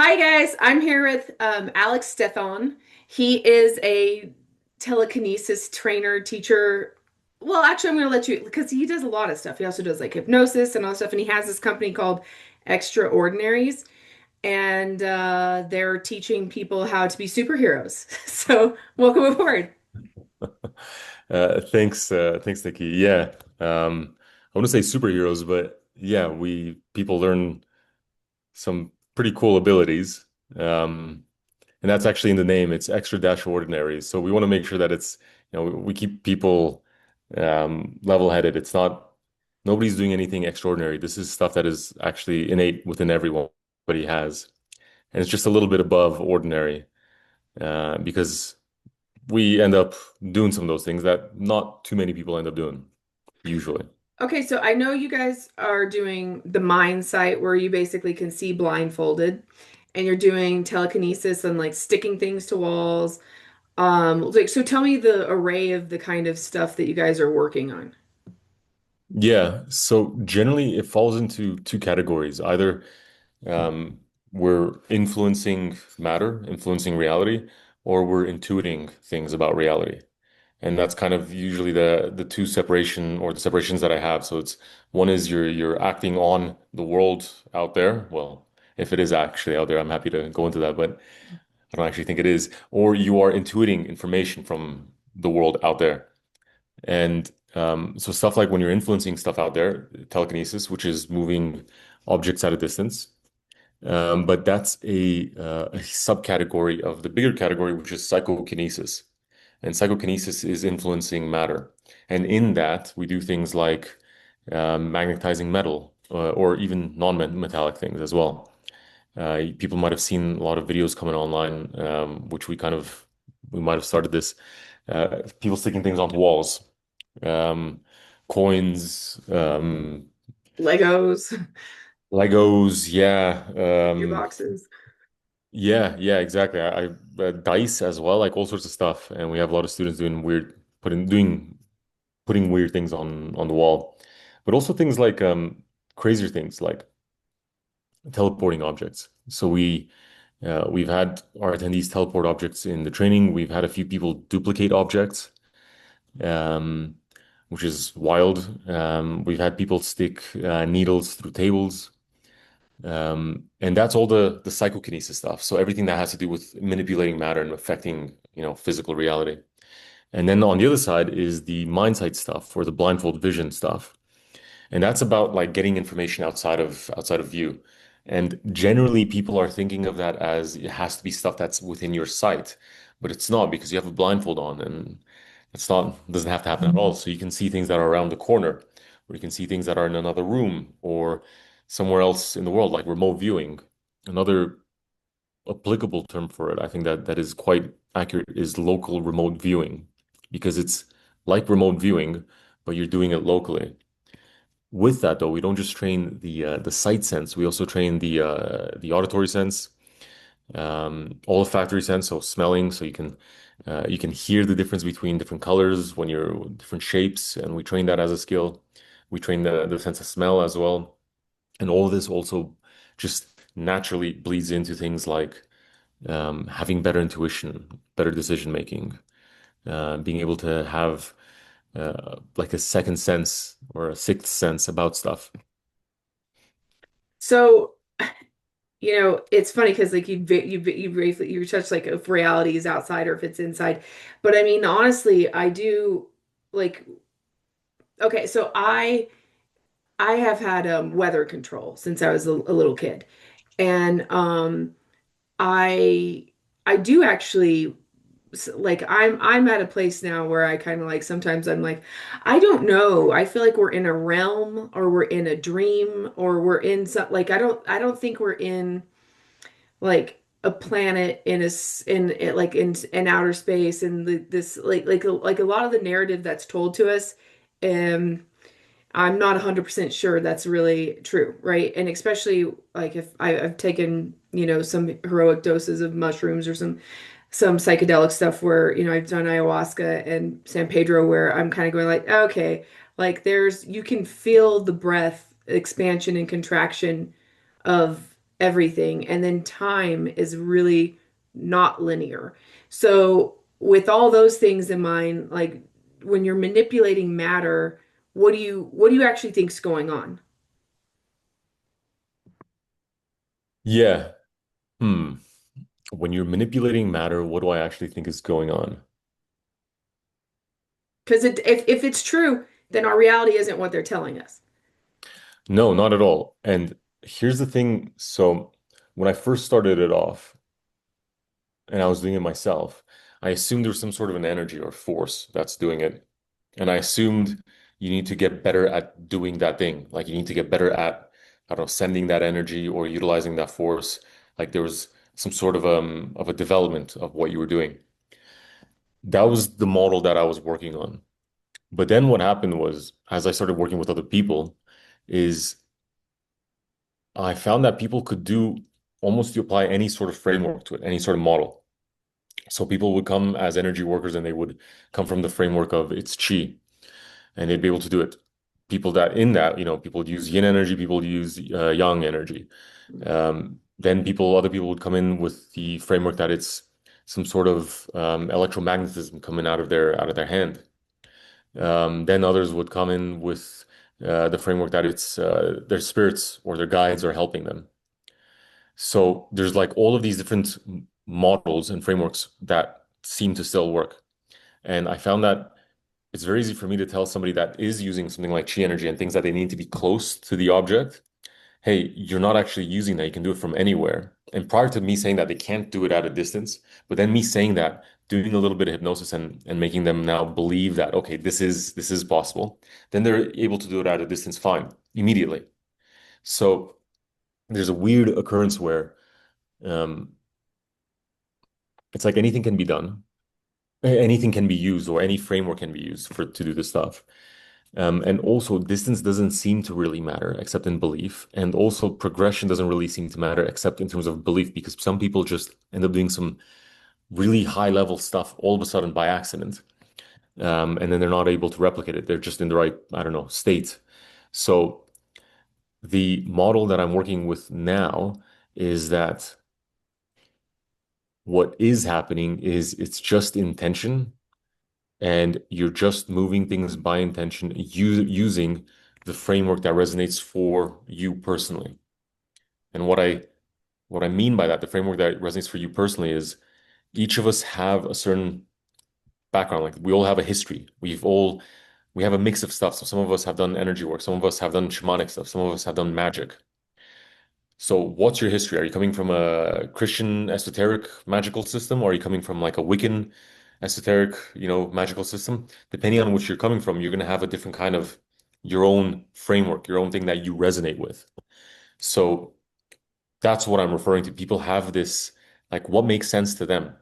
Hi guys, I'm here with Alex Stefan. He is a telekinesis trainer, teacher. Well, actually, I'm going to let you because he does a lot of stuff. He also does like hypnosis and all that stuff, and he has this company called Extraordinaries, and they're teaching people how to be superheroes. So, welcome aboard. Thanks, Nikki. Yeah, I want to say superheroes, but yeah, we people learn some pretty cool abilities, um, and that's actually in the name. It's extra dash ordinary. So we want to make sure that we keep people level-headed. It's not nobody's doing anything extraordinary. This is stuff that is actually innate within everyone, but he has, and it's just a little bit above ordinary because we end up doing some of those things that not too many people end up doing, usually. Okay, so I know you guys are doing the MindSight where you basically can see blindfolded, and you're doing telekinesis and like sticking things to walls. Like, so tell me the array of the kind of stuff that you guys are working on. Yeah, so generally it falls into two categories. Either um, we're influencing matter, influencing reality, or we're intuiting things about reality. And that's kind of usually the two separation or the separations that I have. So it's one is you're acting on the world out there. Well, if it is actually out there, I'm happy to go into that, but I don't actually think it is. Or you are intuiting information from the world out there. And so stuff like when you're influencing stuff out there, telekinesis, which is moving objects at a distance. But that's a subcategory of the bigger category, which is psychokinesis. And psychokinesis is influencing matter. And in that, we do things like magnetizing metal or even non-metallic things as well. People might have seen a lot of videos coming online, which we might have started this. People sticking things onto walls, um, coins, Legos, Legos, yeah, gearboxes. yeah, exactly. I dice as well, like all sorts of stuff, and we have a lot of students putting weird things on the wall, but also things like crazier things like teleporting objects. So we've had our attendees teleport objects in the training. We've had a few people duplicate objects, um, which is wild. We've had people stick needles through tables. And that's all the psychokinesis stuff. So everything that has to do with manipulating matter and affecting, physical reality. And then on the other side is the mindsight stuff or the blindfold vision stuff. And that's about like getting information outside of view. And generally people are thinking of that as it has to be stuff that's within your sight, but it's not because you have a blindfold on and doesn't have to happen at all. So you can see things that are around the corner, or you can see things that are in another room or somewhere else in the world, like remote viewing. Another applicable term for it, I think that is quite accurate, is local remote viewing, because it's like remote viewing, but you're doing it locally. With that, though, we don't just train the sight sense. We also train the auditory sense, olfactory sense, so smelling, so you can hear the difference between different colors when you're different shapes, and we train that as a skill. We train the sense of smell as well, and all of this also just naturally bleeds into things like having better intuition, better decision making, being able to have like a second sense or a sixth sense about stuff. So, it's funny because like you briefly you touched like if reality is outside or if it's inside. But I mean, honestly, I do like okay, so I have had weather control since I was a little kid. And I I do actually like I'm at a place now where I kind of like sometimes I'm like I don't know. I feel like we're in a realm or we're in a dream or we're in some like I don't think we're in like a planet in like in outer space and this like a lot of the narrative that's told to us um I'm not 100% sure that's really true, right? And especially like if I've taken, some heroic doses of mushrooms or some psychedelic stuff where, I've done ayahuasca and San Pedro where I'm kind of going like, okay, like you can feel the breath expansion and contraction of everything, and then time is really not linear. So with all those things in mind, like when you're manipulating matter, what do you actually think's going on? Yeah. Hmm. When you're manipulating matter, what do I actually think is going on? Because if it's true, then our reality isn't what they're telling us. No, not at all. And here's the thing. So when I first started it off and I was doing it myself, I assumed there was some sort of an energy or force that's doing it. And I assumed you need to get better at doing that thing. Like you need to get better at, I don't know, sending that energy or utilizing that force. Like there was some sort of a development of what you were doing. That was the model that I was working on. But then what happened was, as I started working with other people, is I found that people could do almost to apply any sort of framework to it, any sort of model. So people would come as energy workers and they would come from the framework of it's chi, and they'd be able to do it. People that in that, people would use yin energy, people would use yang energy. Then other people would come in with the framework that it's some sort of electromagnetism coming out of their hand. Then others would come in with the framework that it's their spirits or their guides are helping them. So there's like all of these different models and frameworks that seem to still work. And I found that it's very easy for me to tell somebody that is using something like chi energy and things that they need to be close to the object, hey, you're not actually using that. You can do it from anywhere. And prior to me saying that they can't do it at a distance, but then me saying that, doing a little bit of hypnosis and making them now believe that, okay, this is possible, then they're able to do it at a distance fine, immediately. So there's a weird occurrence where um, it's like anything can be done, anything can be used, or any framework can be used for to do this stuff. And also, distance doesn't seem to really matter except in belief. And also, progression doesn't really seem to matter except in terms of belief, because some people just end up doing some really high level stuff all of a sudden by accident. And then they're not able to replicate it. They're just in the right, I don't know, state. So, the model that I'm working with now is that what is happening is it's just intention, and you're just moving things by intention, using the framework that resonates for you personally. And what I mean by that, the framework that resonates for you personally is each of us have a certain background. Like we all have a history. We have a mix of stuff. So some of us have done energy work, some of us have done shamanic stuff, some of us have done magic. So what's your history? Are you coming from a Christian esoteric magical system, or are you coming from like a Wiccan esoteric, magical system? Depending on which you're coming from, you're going to have a different kind of your own framework, your own thing that you resonate with. So that's what I'm referring to. People have this, like, what makes sense to them.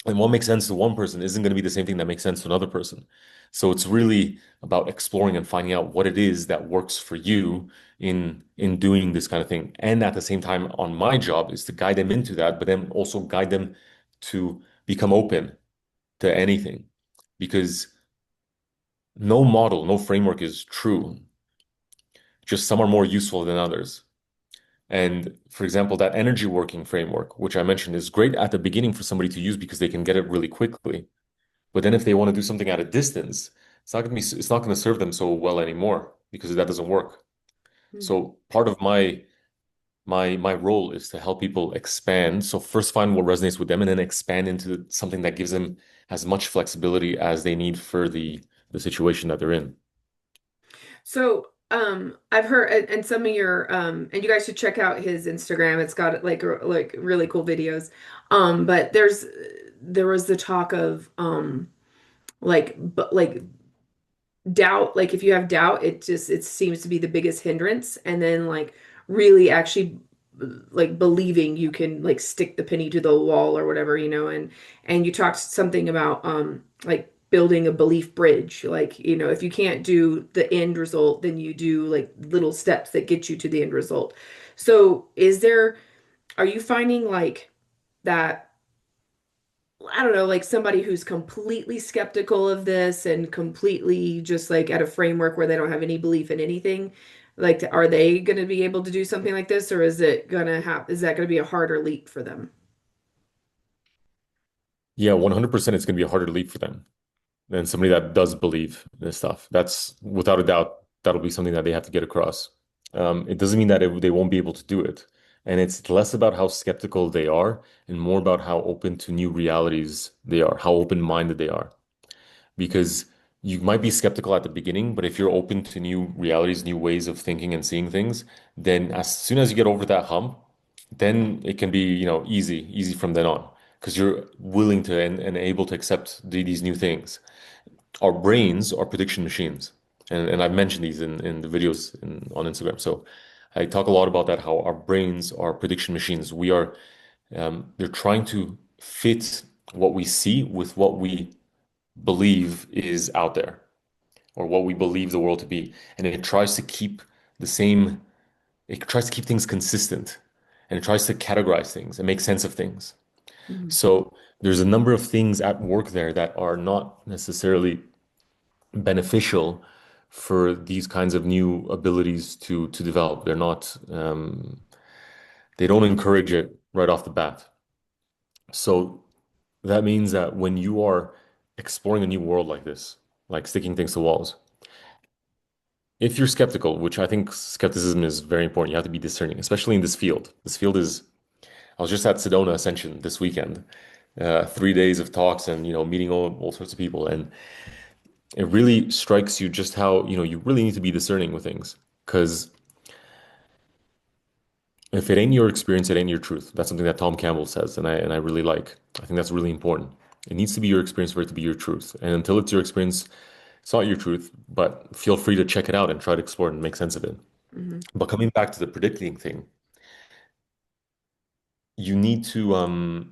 And what makes sense to one person isn't going to be the same thing that makes sense to another person. So it's really about exploring and finding out what it is that works for you in doing this kind of thing. And at the same time, on my job is to guide them into that, but then also guide them to become open to anything. Because no model, no framework is true. Just some are more useful than others. And for example, that energy working framework, which I mentioned, is great at the beginning for somebody to use because they can get it really quickly. But then if they want to do something at a distance, it's not going to serve them so well anymore because that doesn't work. Hmm. So part of my role is to help people expand. So first find what resonates with them and then expand into something that gives them as much flexibility as they need for the situation that they're in. So, I've heard, and some of your, and you guys should check out his Instagram. It's got like really cool videos. But there was the talk of, like doubt. Like if you have doubt, it seems to be the biggest hindrance. And then like really actually like believing you can like stick the penny to the wall or whatever, and you talked something about like building a belief bridge. Like, if you can't do the end result, then you do like little steps that get you to the end result. So are you finding like that, I don't know, like somebody who's completely skeptical of this and completely just like at a framework where they don't have any belief in anything? Like, are they going to be able to do something like this, or is that going to be a harder leap for them? Yeah, 100% it's going to be a harder leap for them than somebody that does believe in this stuff. That's without a doubt, that'll be something that they have to get across. It doesn't mean that they won't be able to do it. And it's less about how skeptical they are and more about how open to new realities they are, how open-minded they are. Because you might be skeptical at the beginning, but if you're open to new realities, new ways of thinking and seeing things, then as soon as you get over that hump, then it can be, easy from then on, because you're willing to and able to accept these new things. Our brains are prediction machines. And I've mentioned these in the videos on Instagram. So I talk a lot about that, how our brains are prediction machines. They're trying to fit what we see with what we believe is out there or what we believe the world to be. And it tries to keep the same, it tries to keep things consistent and it tries to categorize things and make sense of things. Mhm. So there's a number of things at work there that are not necessarily beneficial for these kinds of new abilities to develop. They don't encourage it right off the bat. So that means that when you are exploring a new world like this, like sticking things to walls, if you're skeptical, which I think skepticism is very important, you have to be discerning, especially in this field. This field is, I was just at Sedona Ascension this weekend, 3 days of talks and, meeting all sorts of people. And it really strikes you just how, you really need to be discerning with things. Because if it ain't your experience, it ain't your truth. That's something that Tom Campbell says, and I really like. I think that's really important. It needs to be your experience for it to be your truth. And until it's your experience, it's not your truth, but feel free to check it out and try to explore it and make sense of it. Mhm. But coming back to the predicting thing, you need to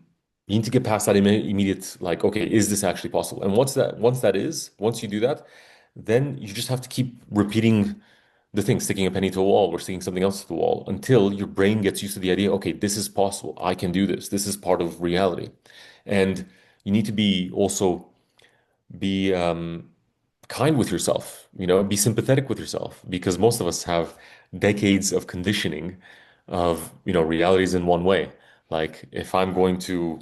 get past that immediate like, okay, is this actually possible? And once you do that, then you just have to keep repeating the thing, sticking a penny to a wall or sticking something else to the wall until your brain gets used to the idea, okay, this is possible. I can do this. This is part of reality. And you need to be kind with yourself, be sympathetic with yourself because most of us have decades of conditioning of, realities in one way. Like if I'm going to,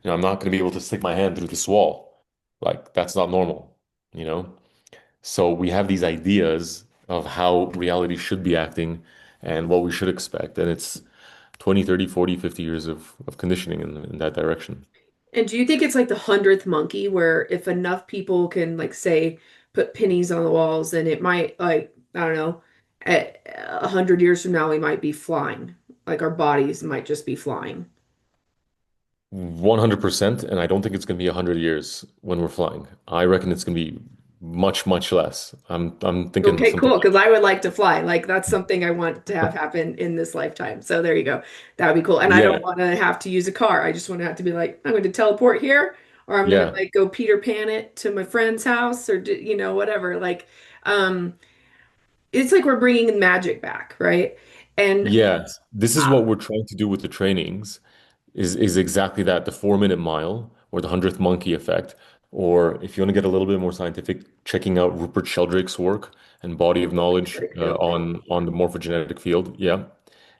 I'm not going to be able to stick my hand through this wall. Like that's not normal, you know? So we have these ideas of how reality should be acting and what we should expect. And it's 20, 30, 40, 50 years of conditioning in that direction. And do you think it's like the hundredth monkey, where if enough people can, like, say, put pennies on the walls, then it might, like, I don't know, at 100 years from now, we might be flying. Like our bodies might just be flying. 100%. And I don't think it's going to be 100 years when we're flying. I reckon it's going to be much, much less. I'm thinking Okay, something cool. Because like, I would like to fly. Like that's something I want to have happen in this lifetime. So there you go. That would be cool. And I don't yeah, want to have to use a car. I just want to have to be like, I'm going to teleport here, or I'm going to yeah, like go Peter Pan it to my friend's house, or whatever. Like, um, it's like we're bringing magic back, right? And yeah. This is uh, what we're trying to do with the trainings is exactly that, the 4 minute mile or the hundredth monkey effect. Or if you want to get a little bit more scientific, checking out Rupert Sheldrake's work and body of knowledge magnetic field. on the morphogenetic field. Yeah.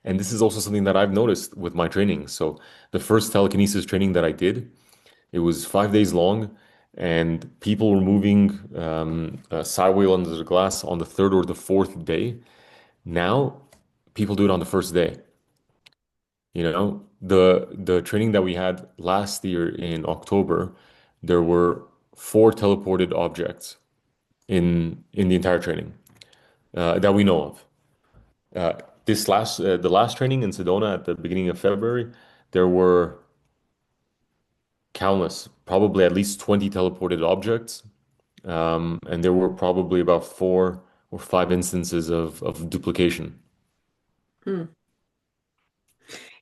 And this is also something that I've noticed with my training. So the first telekinesis training that I did, it was 5 days long, and people were moving sideways under the glass on the third or the fourth day. Now, people do it on the first day. The training that we had last year in October, there were four teleported objects in the entire training that we know of. The last training in Sedona at the beginning of February, there were countless, probably at least 20 teleported objects, and there were probably about 4 or 5 instances of duplication. Hmm.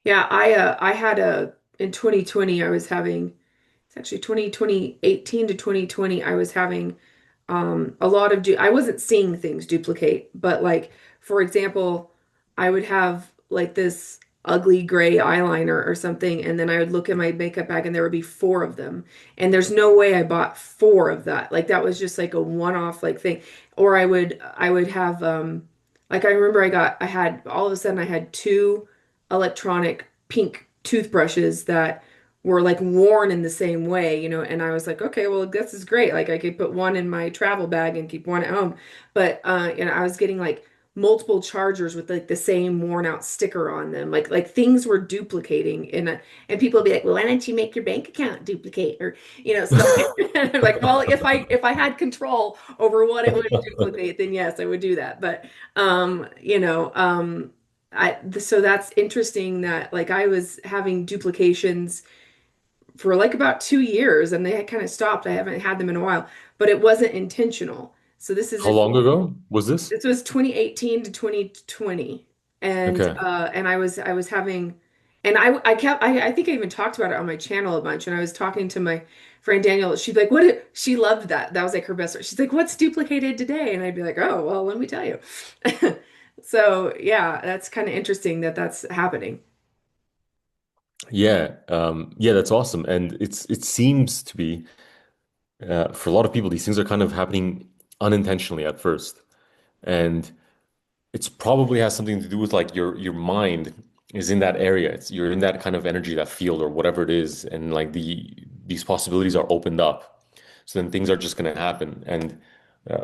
Yeah, I had a in 2020 I was having it's actually 2018 to 2020 I was having a lot of I wasn't seeing things duplicate, but like for example, I would have like this ugly gray eyeliner or something, and then I would look in my makeup bag and there would be four of them. And there's no way I bought four of that. Like that was just like a one-off like thing. Or I would have Like I remember I had all of a sudden I had two electronic pink toothbrushes that were like worn in the same way, and I was like, okay, well, this is great. Like I could put one in my travel bag and keep one at home. But I was getting like multiple chargers with like the same worn out sticker on them. Like things were duplicating and people would be like, well, why don't you make your bank account duplicate or stuff. And I'm like, well, if I had control over what it would duplicate, then yes, I would do that. But um, you know, um, so that's interesting that like I was having duplications for like about 2 years and they had kind of stopped. I haven't had them in a while, but it wasn't intentional. So How long ago was this? this was 2018 to 2020. Okay. And I was having and I think I even talked about it on my channel a bunch and I was talking to my friend Daniel. She'd be like, she loved that. That was like her best friend. She's like, what's duplicated today? And I'd be like, oh, well, let me tell you. So yeah, that's kind of interesting that that's happening. Yeah. Yeah, that's awesome. And it seems to be for a lot of people, these things are kind of happening unintentionally at first. And it's probably has something to do with like your mind is in that area. You're in that kind of energy, that field or whatever it is, and like these possibilities are opened up. So then things are just going to happen. And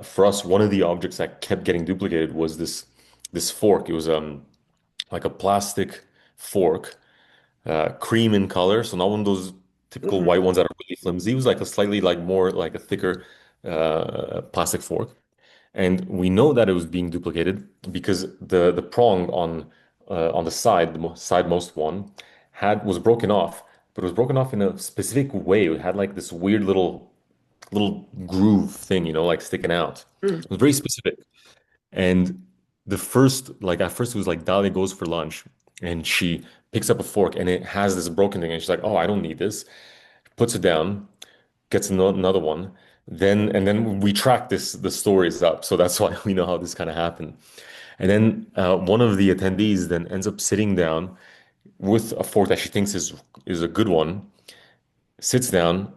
for us, one of the objects that kept getting duplicated was this fork. It was like a plastic fork, cream in color, so not one of those typical Hmm. white ones that are really flimsy. It was like a slightly like more like a thicker plastic fork. And we know that it was being duplicated because the prong on the side, the sidemost one, had was broken off, but it was broken off in a specific way. It had like this weird little groove thing, like sticking out. Mm. It was very specific. And like at first it was like Dali goes for lunch and she picks up a fork and it has this broken thing and she's like, oh, I don't need this. Puts it down, gets another one. And then we track the stories up. So that's why we know how this kind of happened. And then one of the attendees then ends up sitting down with a fork that she thinks is a good one, sits down,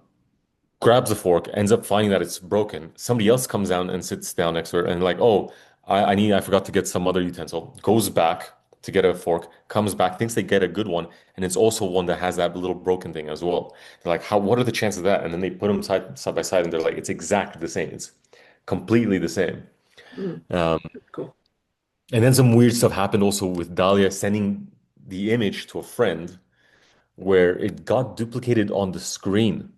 grabs the fork, ends up finding that it's broken. Somebody else comes down and sits down next to her and like, oh, I forgot to get some other utensil. Goes back to get a fork, comes back, thinks they get a good one, and it's also one that has that little broken thing as well. They're like, what are the chances of that? And then they put them side by side and they're like, it's exactly the same. It's completely the same. Mm. Um, Cool. and then some weird stuff happened also with Dahlia sending the image to a friend where it got duplicated on the screen.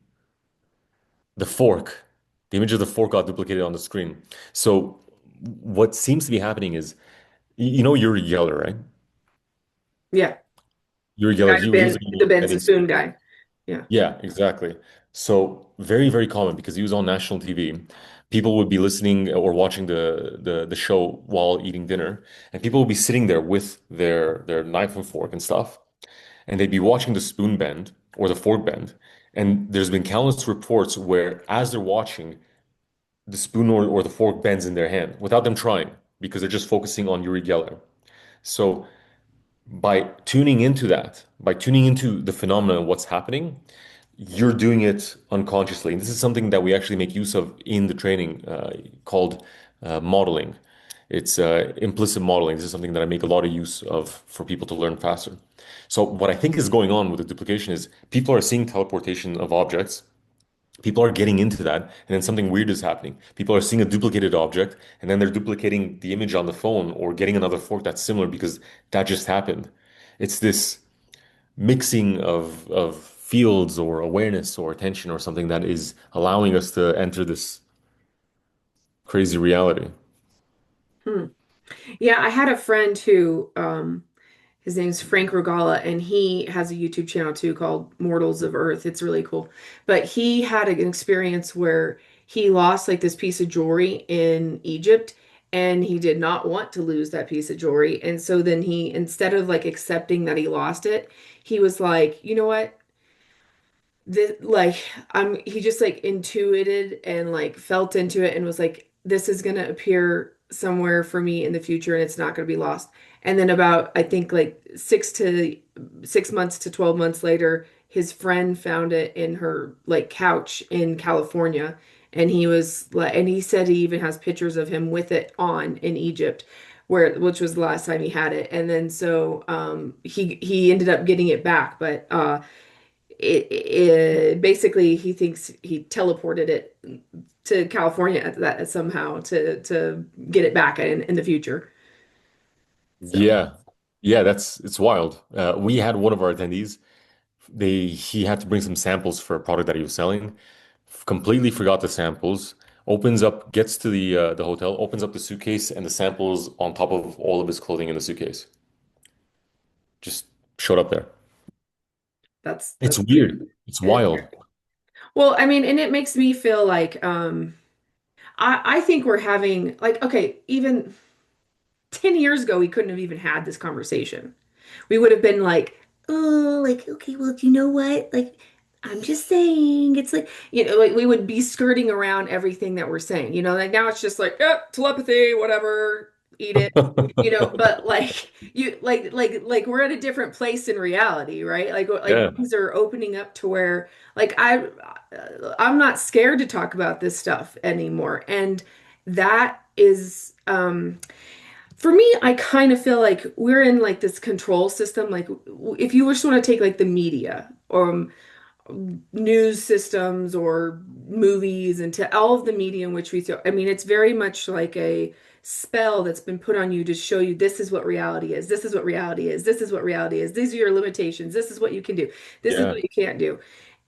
The fork, the image of the fork got duplicated on the screen. So what seems to be happening is, you know, Yuri Geller, right? Yeah. Yuri The guy, Geller, he was a the guy Ben that Sassoon guy. Yeah. yeah, exactly. So very, very common because he was on national TV. People would be listening or watching the show while eating dinner, and people would be sitting there with their knife and fork and stuff, and they'd be watching the spoon bend or the fork bend. And there's been countless reports where, as they're watching, the spoon or the fork bends in their hand without them trying because they're just focusing on Yuri Geller. So by tuning into that, by tuning into the phenomena of what's happening, you're doing it unconsciously. And this is something that we actually make use of in the training called modeling. It's implicit modeling. This is something that I make a lot of use of for people to learn faster. So what I think is going on with the duplication is people are seeing teleportation of objects. People are getting into that, and then something weird is happening. People are seeing a duplicated object, and then they're duplicating the image on the phone or getting another fork that's similar because that just happened. It's this mixing of fields or awareness or attention or something that is allowing us to enter this crazy reality. Hmm. Yeah, I had a friend who his name's Frank Regala, and he has a YouTube channel too called Mortals of Earth. It's really cool. But he had an experience where he lost like this piece of jewelry in Egypt, and he did not want to lose that piece of jewelry. And so then he, instead of like accepting that he lost it, he was like, you know what? Like he just like intuited and like felt into it and was like, this is gonna appear somewhere for me in the future and it's not gonna be lost. And then about I think like 6 months to 12 months later, his friend found it in her like couch in California. And he was like, and he said he even has pictures of him with it on in Egypt, where which was the last time he had it. And then so he ended up getting it back, but it basically he thinks he teleported it to California at that somehow to get it back in the future. So Yeah. Yeah, it's wild. We had one of our attendees. He had to bring some samples for a product that he was selling. Completely forgot the samples. Opens up, gets to the hotel, opens up the suitcase, and the samples on top of all of his clothing in the suitcase. Just showed up there. It's that's weird. It's it is wild. weird. Well, I mean, and it makes me feel like I think we're having like okay, even 10 years ago we couldn't have even had this conversation. We would have been like, oh, like, okay, well, do you know what? Like, I'm just saying, it's like, like we would be skirting around everything that we're saying, like now it's just like, telepathy, whatever, eat it, but like like we're at a different place in reality, right? Like Yeah. things are opening up to where like I'm not scared to talk about this stuff anymore. And that is for me, I kind of feel like we're in like this control system. Like, if you just want to take like the media or news systems or movies and to all of the media in which we see, I mean, it's very much like a spell that's been put on you to show you this is what reality is. This is what reality is. This is what reality is. These are your limitations. This is what you can do. This is Yeah. what you can't do.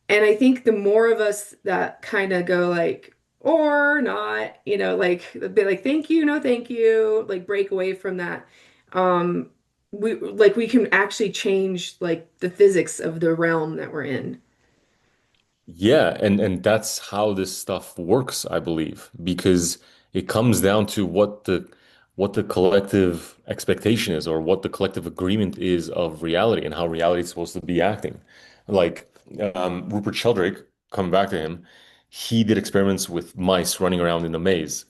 And I think the more of us that kind of go like, or not, like a bit like, thank you, no, thank you, like break away from that. Um, we can actually change like the physics of the realm that we're in. Yeah, and that's how this stuff works, I believe, because it comes down to what the collective expectation is or what the collective agreement is of reality and how reality is supposed to be acting. Like Rupert Sheldrake, coming back to him, he did experiments with mice running around in a maze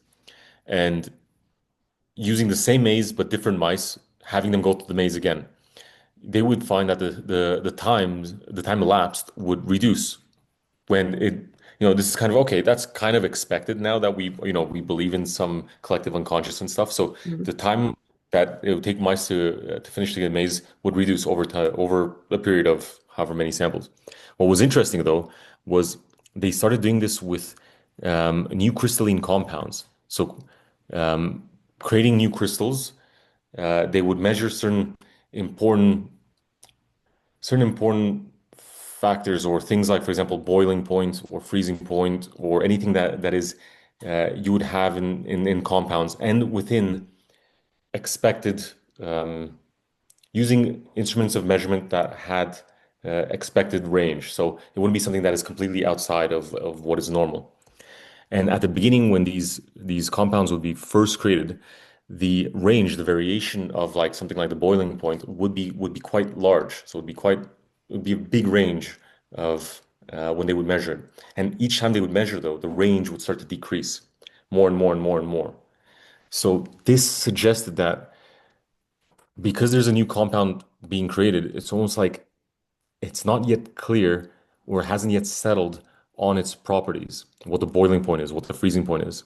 and using the same maze but different mice, having them go through the maze again. They would find that the time elapsed would reduce when this is kind of okay, that's kind of expected now that we believe in some collective unconscious and stuff. So Mhm. the time that it would take mice to finish the maze would reduce over time, over a period of however many samples. What was interesting though was they started doing this with new crystalline compounds. So creating new crystals, they would measure important certain important factors or things like, for example, boiling point or freezing point or anything that is you would have in compounds and within expected um, using instruments of measurement that had expected range. So it wouldn't be something that is completely outside of what is normal. And at the beginning, when these compounds would be first created, the range, the variation of like something like the boiling point would be quite large. So it would be a big range of when they would measure it. And each time they would measure, though, the range would start to decrease more and more and more and more. So this suggested that because there's a new compound being created, it's almost like it's not yet clear or hasn't yet settled on its properties, what the boiling point is, what the freezing point is.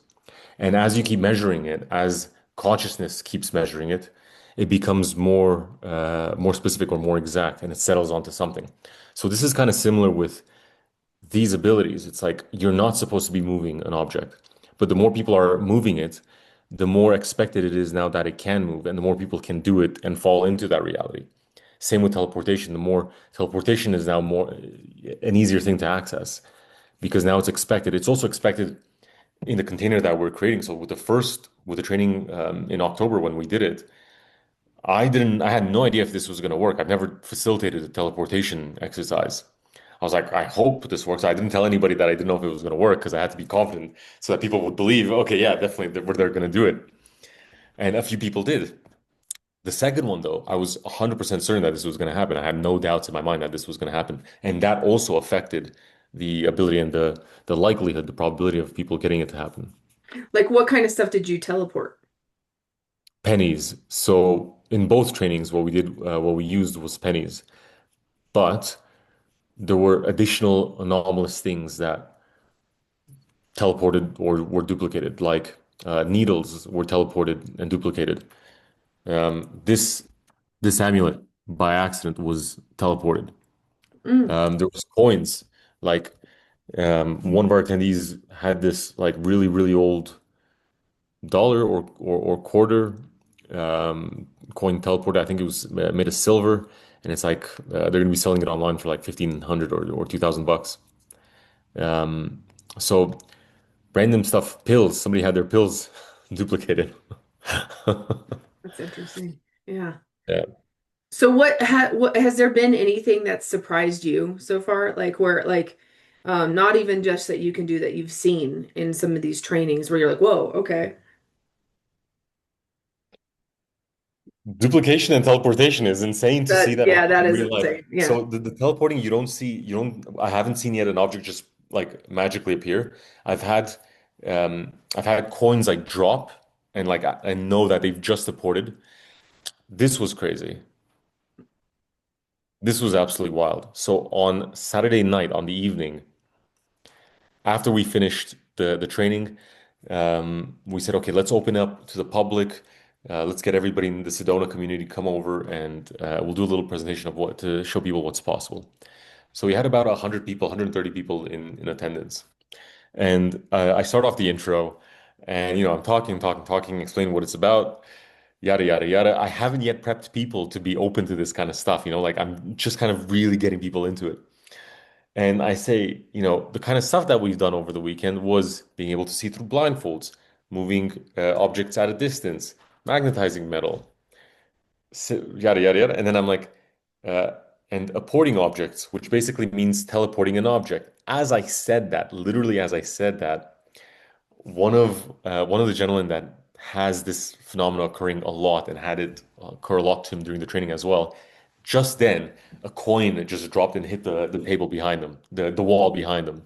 And as you keep measuring it, as consciousness keeps measuring it, it becomes more specific or more exact, and it settles onto something. So this is kind of similar with these abilities. It's like you're not supposed to be moving an object, but the more people are moving it, the more expected it is now that it can move, and the more people can do it and fall into that reality. Same with teleportation. The more teleportation is now more an easier thing to access because now it's expected. It's also expected in the container that we're creating. So with the training in October when we did it, I had no idea if this was going to work. I've never facilitated a teleportation exercise. I was like, I hope this works. I didn't tell anybody that I didn't know if it was going to work because I had to be confident so that people would believe, okay, yeah, definitely they're going to do it. And a few people did. The second one, though, I was 100% certain that this was going to happen. I had no doubts in my mind that this was going to happen. And that also affected the ability and the likelihood, the probability of people getting it to happen. Like, what kind of stuff did you teleport? Pennies. So in both trainings, what we used was pennies, but there were additional anomalous things that teleported or were duplicated, like needles were teleported and duplicated. This amulet by accident was teleported. Mm, There was coins. Like one of our attendees had this like really old dollar or quarter coin teleported. I think it was made of silver, and it's like they're gonna be selling it online for like 1,500 or 2,000 bucks. Um, so random stuff, pills. Somebody had their pills duplicated. that's interesting. Yeah. Yeah. So what has there been anything that surprised you so far? Like where like not even just that you can do that you've seen in some of these trainings where you're like, whoa, okay. Duplication and teleportation is insane to see That that yeah, happen that in is real life. insane. Yeah. So the teleporting you don't I haven't seen yet an object just like magically appear. I've had coins like drop and like I know that they've just deported. This was crazy. This was absolutely wild. So on Saturday night on the evening, after we finished the training, we said, okay, let's open up to the public. Let's get everybody in the Sedona community come over and we'll do a little presentation of what to show people what's possible. So we had about 100 people, 130 people in attendance. And I start off the intro and, I'm talking, explaining what it's about, yada, yada, yada. I haven't yet prepped people to be open to this kind of stuff, like I'm just kind of really getting people into it. And I say, the kind of stuff that we've done over the weekend was being able to see through blindfolds, moving objects at a distance, magnetizing metal, yada, yada, yada. And then I'm like, uh, and apporting objects, which basically means teleporting an object. As I said that, literally as I said that, one of the gentlemen that has this phenomenon occurring a lot and had it occur a lot to him during the training as well. Just then, a coin just dropped and hit the table behind them, the wall behind them,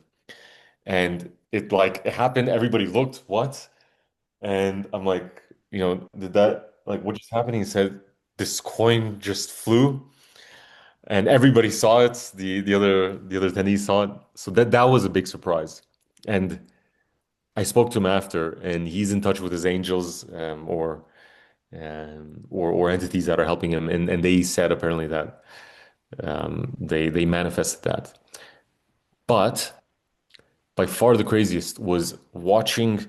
and it happened. Everybody looked, what? And I'm like, did that like what just happened? He said this coin just flew, and everybody saw it. The other attendees saw it, so that was a big surprise. And I spoke to him after, and he's in touch with his angels, or entities that are helping him, and they said apparently that they manifested that. But by far the craziest was watching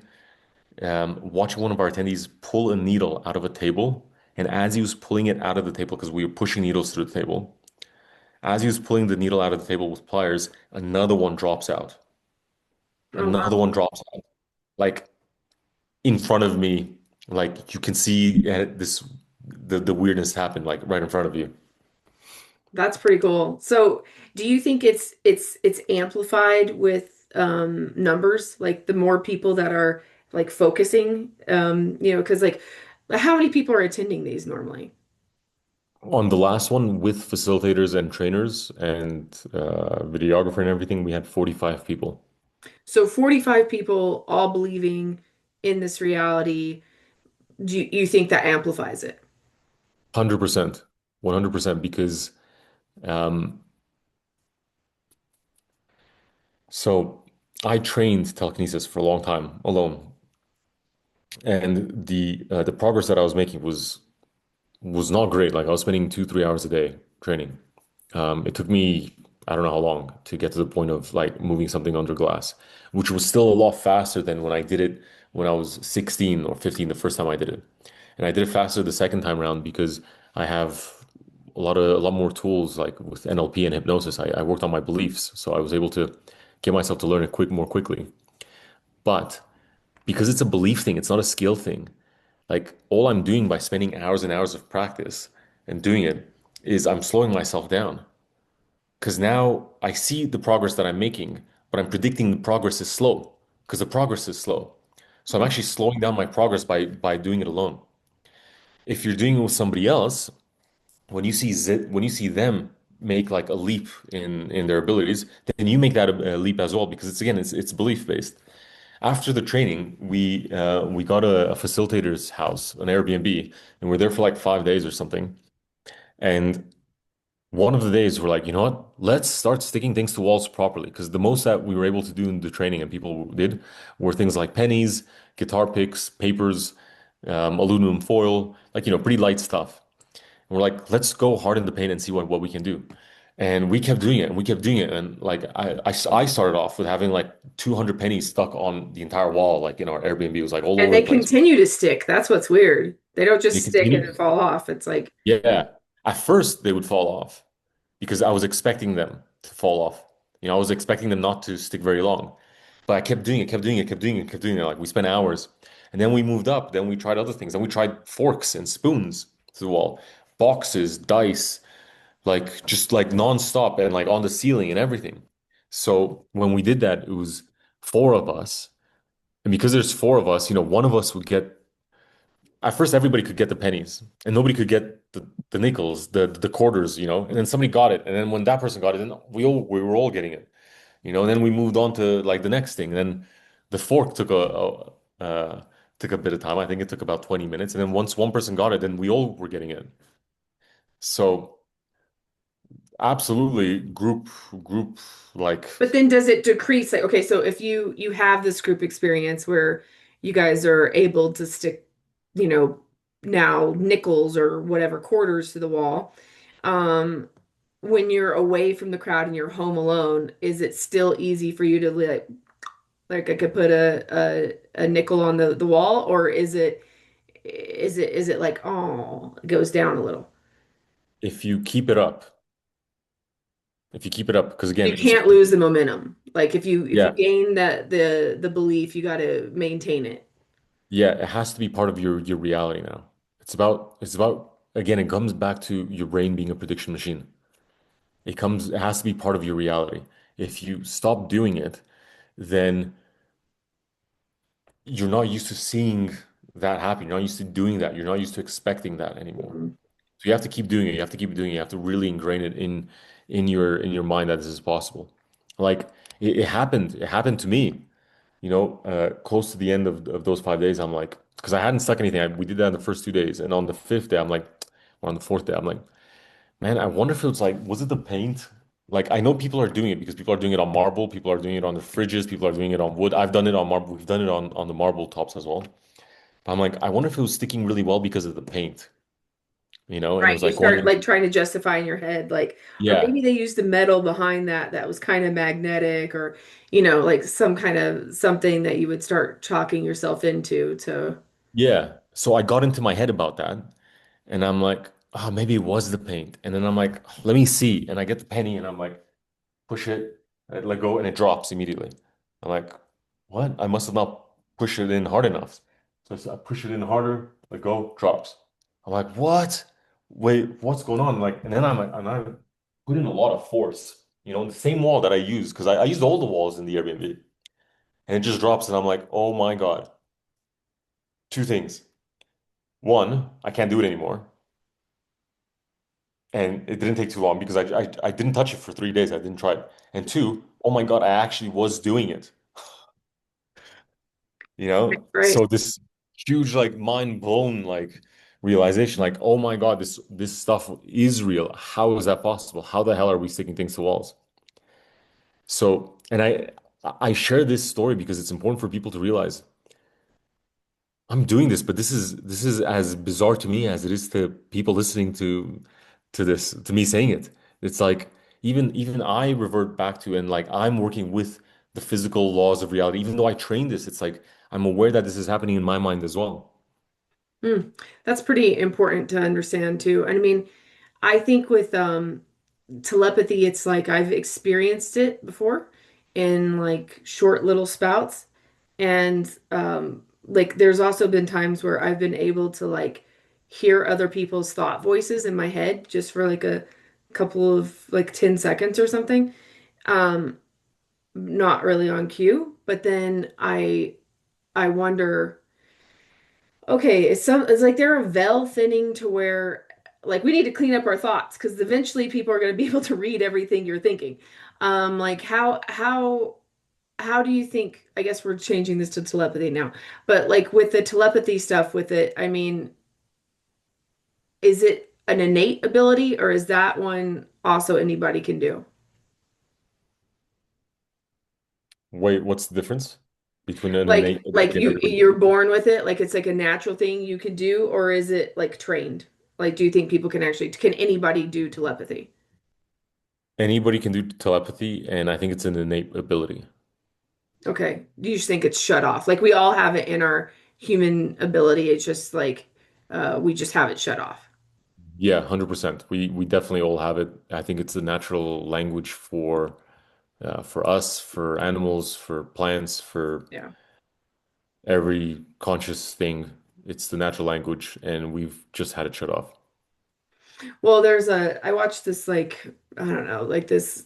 one of our attendees pull a needle out of a table, and as he was pulling it out of the table, because we were pushing needles through the table, as he was pulling the needle out of the table with pliers, another one drops out. Oh wow. Another one drops out, like in front of me, like you can see the weirdness happen like right in front of you. That's pretty cool. So, do you think it's amplified with numbers? Like the more people that are like focusing, because like how many people are attending these normally? On the last one with facilitators and trainers and videographer and everything, we had 45 people. So 45 people all believing in this reality. Do you think that amplifies it? 100%. 100% because um, so I trained telekinesis for a long time alone, and the progress that I was making was not great. Like I was spending 2, 3 hours a day training. It took me, I don't know how long to get to the point of like moving something under glass, which was still a lot faster than when I did it when I was 16 or 15 the first time I did it. And I did it faster the second time around because I have a lot more tools like with NLP and hypnosis. I worked on my beliefs, so I was able to get myself to learn it more quickly. But because it's a belief thing, it's not a skill thing. Like all I'm doing by spending hours and hours of practice and doing it is I'm slowing myself down. Because now I see the progress that I'm making, but I'm predicting the progress is slow because the progress is slow. So I'm actually slowing down my progress by doing it alone. If you're doing it with somebody else, when you see them make like a leap in their abilities, then you make that a leap as well because it's belief based. After the training, we got a facilitator's house, an Airbnb, and we're there for like 5 days or something. And one of the days we're like, you know what? Let's start sticking things to walls properly. Because the most that we were able to do in the training and people did were things like pennies, guitar picks, papers, aluminum foil, like, pretty light stuff. And we're like, let's go hard in the paint and see what we can do. And we kept doing it and we kept doing it. And like, I started off with having like 200 pennies stuck on the entire wall, like in our Airbnb. It was like all And over they the place. continue to stick. That's what's weird. They don't They just stick and then continued. fall off. It's like, Yeah. At first, they would fall off because I was expecting them to fall off. I was expecting them not to stick very long. But I kept doing it, kept doing it, kept doing it, kept doing it. Like we spent hours. And then we moved up. Then we tried other things. Then we tried forks and spoons to the wall, boxes, dice, like just like nonstop and like on the ceiling and everything. So when we did that, it was four of us. And because there's four of us, one of us would get, at first everybody could get the pennies and nobody could get the nickels, the quarters, and then somebody got it. And then when that person got it, then we were all getting it, and then we moved on to like the next thing. And then the fork took a bit of time. I think it took about 20 minutes. And then once one person got it, then we all were getting it. So absolutely group like but then does it decrease? Like, okay, so if you have this group experience where you guys are able to stick, you know, now nickels or whatever quarters to the wall, um, when you're away from the crowd and you're home alone, is it still easy for you to like I could put a nickel on the wall, or is it like, oh, it goes down a little? if you keep it up, because again, You can't lose the momentum. Like if you yeah, gain the belief, you got to maintain it. yeah, it has to be part of your reality now. It's about again, it comes back to your brain being a prediction machine. It has to be part of your reality. If you stop doing it, then you're not used to seeing that happen. You're not used to doing that. You're not used to expecting that anymore. Mhm. So you have to keep doing it. You have to keep doing it. You have to really ingrain it in your mind that this is possible. Like it happened. It happened to me. Close to the end of those 5 days, I'm like, because I hadn't stuck anything. We did that in the first 2 days, and on the fifth day, I'm like, or on the fourth day, I'm like, man, I wonder if it was like, was it the paint? Like, I know people are doing it because people are doing it on marble, people are doing it on the fridges, people are doing it on wood. I've done it on marble. We've done it on the marble tops as well. But I'm like, I wonder if it was sticking really well because of the paint, and it Right. was You like going start in. like trying to justify in your head, like, or Yeah. maybe they used the metal behind that was kind of magnetic, or like some kind of something that you would start chalking yourself into to. Yeah. So I got into my head about that. And I'm like, oh, maybe it was the paint. And then I'm like, let me see. And I get the penny and I'm like, push it, I let go, and it drops immediately. I'm like, what? I must have not pushed it in hard enough. So I push it in harder, let go, drops. I'm like, what? Wait, what's going on? Like, and then I'm like, and I put in a lot of force, the same wall that I used, because I used all the walls in the Airbnb. And it just drops, and I'm like, oh my God. Two things. One, I can't do it anymore. And it didn't take too long because I didn't touch it for 3 days. I didn't try it. And two, oh my God, I actually was doing it. Right. So this huge like mind blown like realization, like, oh my God, this stuff is real. How is that possible? How the hell are we sticking things to walls? So, and I share this story because it's important for people to realize I'm doing this, but this is as bizarre to me as it is to people listening to me saying it. It's like even I revert back to, and like I'm working with the physical laws of reality. Even though I train this, it's like I'm aware that this is happening in my mind as well. Hmm. That's pretty important to understand too. And I mean, I think with telepathy, it's like I've experienced it before in like short little spouts. And like there's also been times where I've been able to like hear other people's thought voices in my head just for like a couple of like 10 seconds or something. Um, not really on cue, but then I wonder, okay, it's like they're a veil thinning to where like we need to clean up our thoughts because eventually people are going to be able to read everything you're thinking. Like how do you think, I guess we're changing this to telepathy now, but like with the telepathy stuff with it, I mean, is it an innate ability or is that one also anybody can do? Wait, what's the difference? between an Like innate ability and everybody. you're born with it, like it's like a natural thing you can do, or is it like trained? Like, do you think people can actually, can anybody do telepathy? Anybody can do telepathy, and I think it's an innate ability. Okay. Do you just think it's shut off? Like we all have it in our human ability. It's just like we just have it shut off. Yeah, 100%. We definitely all have it. I think it's the natural language for us, for animals, for plants, for Yeah. every conscious thing. It's the natural language, and we've just had it shut off. Well, I watched this like, I don't know, like this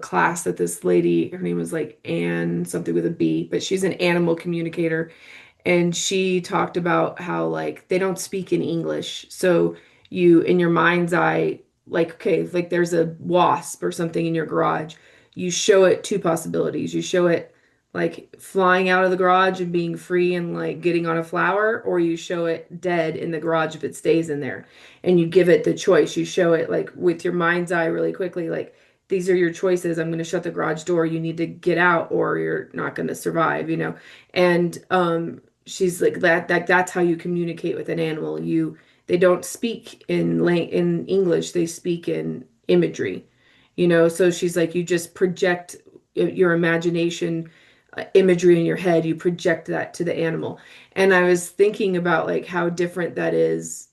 class that this lady, her name was like Anne, something with a B, but she's an animal communicator. And she talked about how like they don't speak in English. So you in your mind's eye, like okay, like there's a wasp or something in your garage. You show it two possibilities. You show it like flying out of the garage and being free and like getting on a flower, or you show it dead in the garage if it stays in there. And you give it the choice. You show it like with your mind's eye really quickly, like these are your choices. I'm going to shut the garage door. You need to get out or you're not going to survive, you know? And she's like that's how you communicate with an animal. They don't speak in English, they speak in imagery, you know. So she's like you just project your imagination, imagery in your head, you project that to the animal. And I was thinking about like how different that is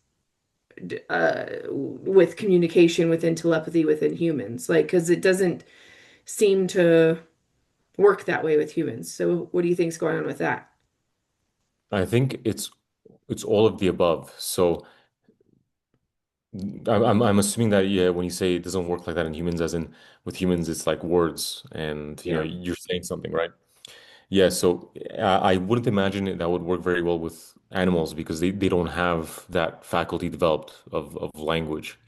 with communication within telepathy within humans, like because it doesn't seem to work that way with humans. So what do you think's going on with that? I think it's all of the above. So I'm assuming that yeah, when you say it doesn't work like that in humans, as in with humans, it's like words, and Yeah. you're saying something, right? Yeah. So I wouldn't imagine that would work very well with animals because they don't have that faculty developed of language.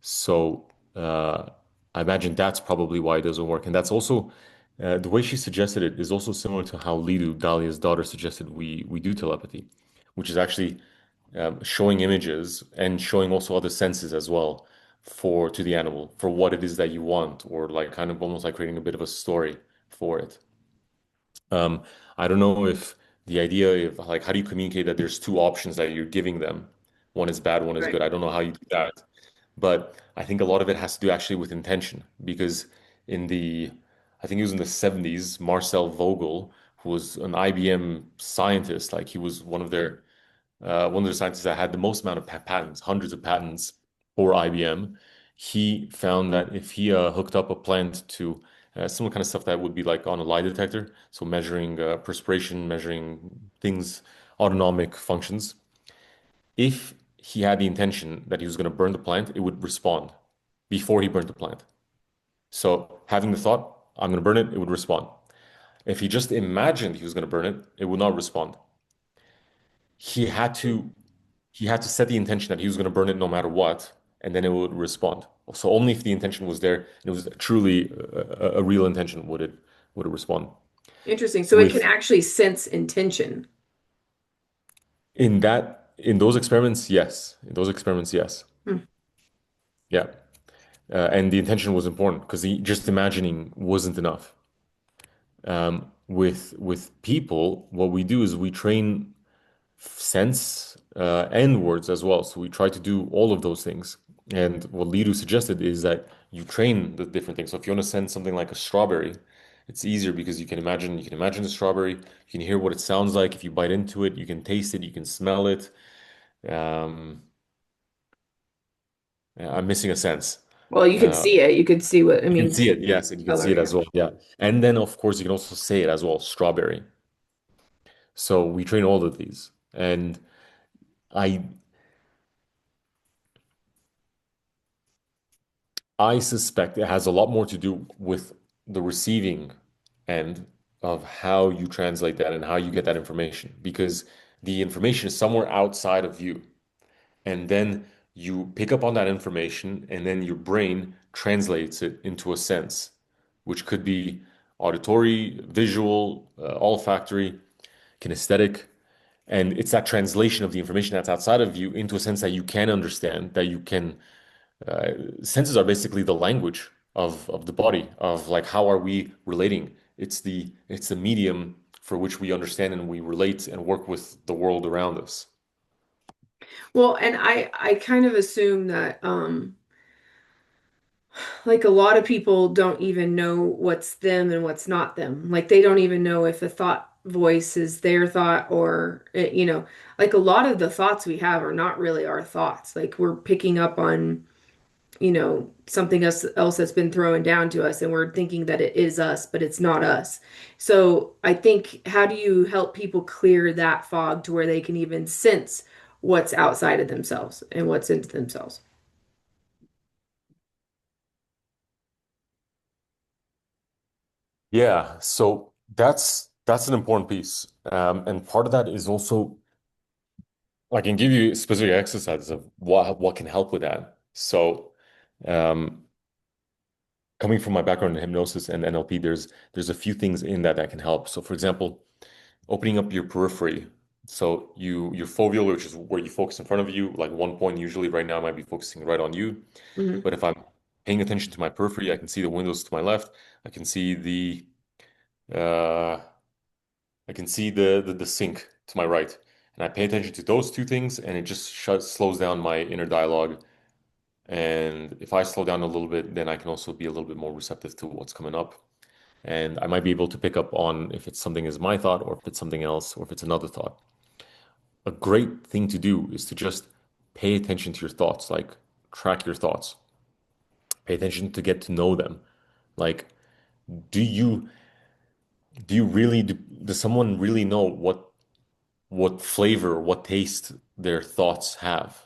So I imagine that's probably why it doesn't work. And that's also the way she suggested it is also similar to how Lidu, Dalia's daughter, suggested we do telepathy, which is actually showing images and showing also other senses as well for to the animal for what it is that you want, or like kind of almost like creating a bit of a story for it. Um, I don't know if the idea of like how do you communicate that there's two options that you're giving them. One is bad, one is Right. good. I don't know how you do that. But I think a lot of it has to do actually with intention because in the, I think it was in the 70s, Marcel Vogel, who was an IBM scientist, like he was one of the scientists that had the most amount of patents, hundreds of patents for IBM. He found that if he hooked up a plant to similar kind of stuff that would be like on a lie detector, so measuring perspiration, measuring things, autonomic functions, if he had the intention that he was going to burn the plant, it would respond before he burned the plant. So having the thought, I'm going to burn it, it would respond. If he just imagined he was going to burn it, it would not respond. He had to he had to set the intention that he was going to burn it no matter what, and then it would respond. So only if the intention was there and it was truly a real intention would it respond. Interesting. So it can With actually sense intention. in those experiments, yes. In those experiments, yes. Hmm. Yeah. And the intention was important because just imagining wasn't enough. With people, what we do is we train sense and words as well. So we try to do all of those things. And what Lidu suggested is that you train the different things. So if you want to send something like a strawberry, it's easier because you can imagine the strawberry, you can hear what it sounds like. If you bite into it, you can taste it, you can smell it. Um, I'm missing a sense. Well, you could Uh, see it. You could see what I you can mean. see it, yes, and you can see Color, it yeah. as well. Yeah. And then of course you can also say it as well, strawberry. So we train all of these. And I I suspect it has a lot more to do with the receiving end of how you translate that and how you get that information because the information is somewhere outside of you. And then you pick up on that information and then your brain translates it into a sense, which could be auditory, visual, olfactory, kinesthetic. And it's that translation of the information that's outside of you into a sense that you can understand, that you can uh, senses are basically the language of the body of like how are we relating. It's the medium for which we understand and we relate and work with the world around us. Well, and I kind of assume that like a lot of people don't even know what's them and what's not them. Like they don't even know if a thought voice is their thought or like a lot of the thoughts we have are not really our thoughts. Like we're picking up on, something else that's been thrown down to us and we're thinking that it is us, but it's not us. So I think how do you help people clear that fog to where they can even sense what's outside of themselves and what's into themselves? Yeah, so that's an important piece. And part of that is also I can give you specific exercises of what can help with that. So um, coming from my background in hypnosis and NLP, there's a few things in that that can help. So for example, opening up your periphery. So your foveal, which is where you focus in front of you, like one point usually right now I might be focusing right on you. Hmm. But if I'm paying attention to my periphery, I can see the windows to my left. I can see uh the sink to my right. And I pay attention to those two things and it just slows down my inner dialogue. And if I slow down a little bit, then I can also be a little bit more receptive to what's coming up. And I might be able to pick up on if it's something is my thought or if it's something else or if it's another thought. A great thing to do is to just pay attention to your thoughts, like track your thoughts. Pay attention to get to know them. Like, do you does someone really know what flavor, what taste their thoughts have,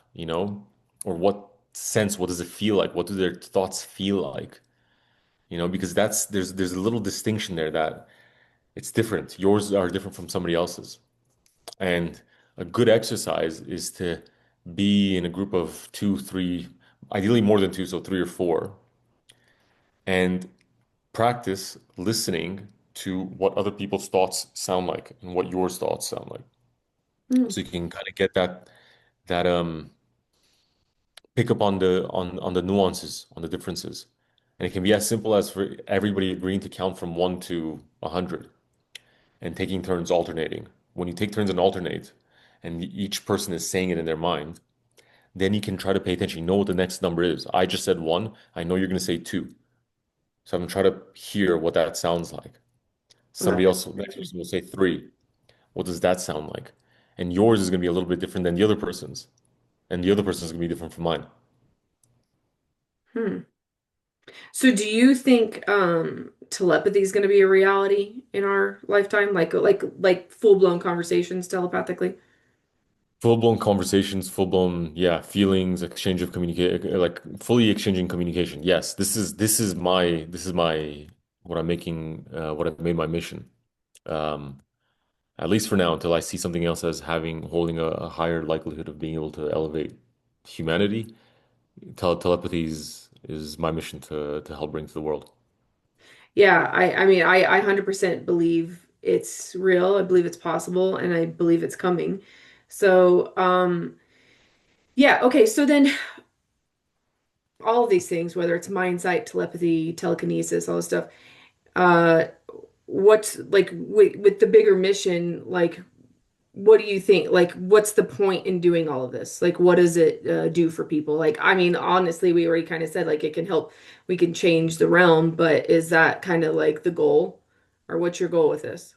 or what sense, what does it feel like? What do their thoughts feel like? Because there's a little distinction there that it's different. Yours are different from somebody else's. And a good exercise is to be in a group of two, three, ideally more than two, so three or four, and practice listening to what other people's thoughts sound like and what yours thoughts sound like. So you can kind of get that pick up on the nuances, on the differences. And it can be as simple as for everybody agreeing to count from 1 to 100 and taking turns alternating. When you take turns and alternate, and each person is saying it in their mind, then you can try to pay attention. You know what the next number is. I just said one. I know you're going to say two. So I'm going to try to hear what that sounds like. Well, Somebody else, next person will say three. What does that sound like? And yours is going to be a little bit different than the other person's. And the other person's going to be different from mine. hmm. So do you think telepathy is going to be a reality in our lifetime? Like full-blown conversations telepathically? Full-blown conversations, full-blown, yeah, feelings, exchange of communicate, like fully exchanging communication. Yes, this is my what I'm making, what I've made my mission. Um, at least for now, until I see something else as holding a higher likelihood of being able to elevate humanity. Telepathy is my mission to help bring to the world. Yeah, I mean I 100% believe it's real. I believe it's possible and I believe it's coming. So, yeah, okay. So then all of these things, whether it's mindsight, telepathy, telekinesis, all this stuff, uh what's like with the bigger mission, like what do you think? Like, what's the point in doing all of this? Like, what does it do for people? Like, I mean, honestly, we already kind of said like it can help, we can change the realm, but is that kind of like the goal? Or what's your goal with this?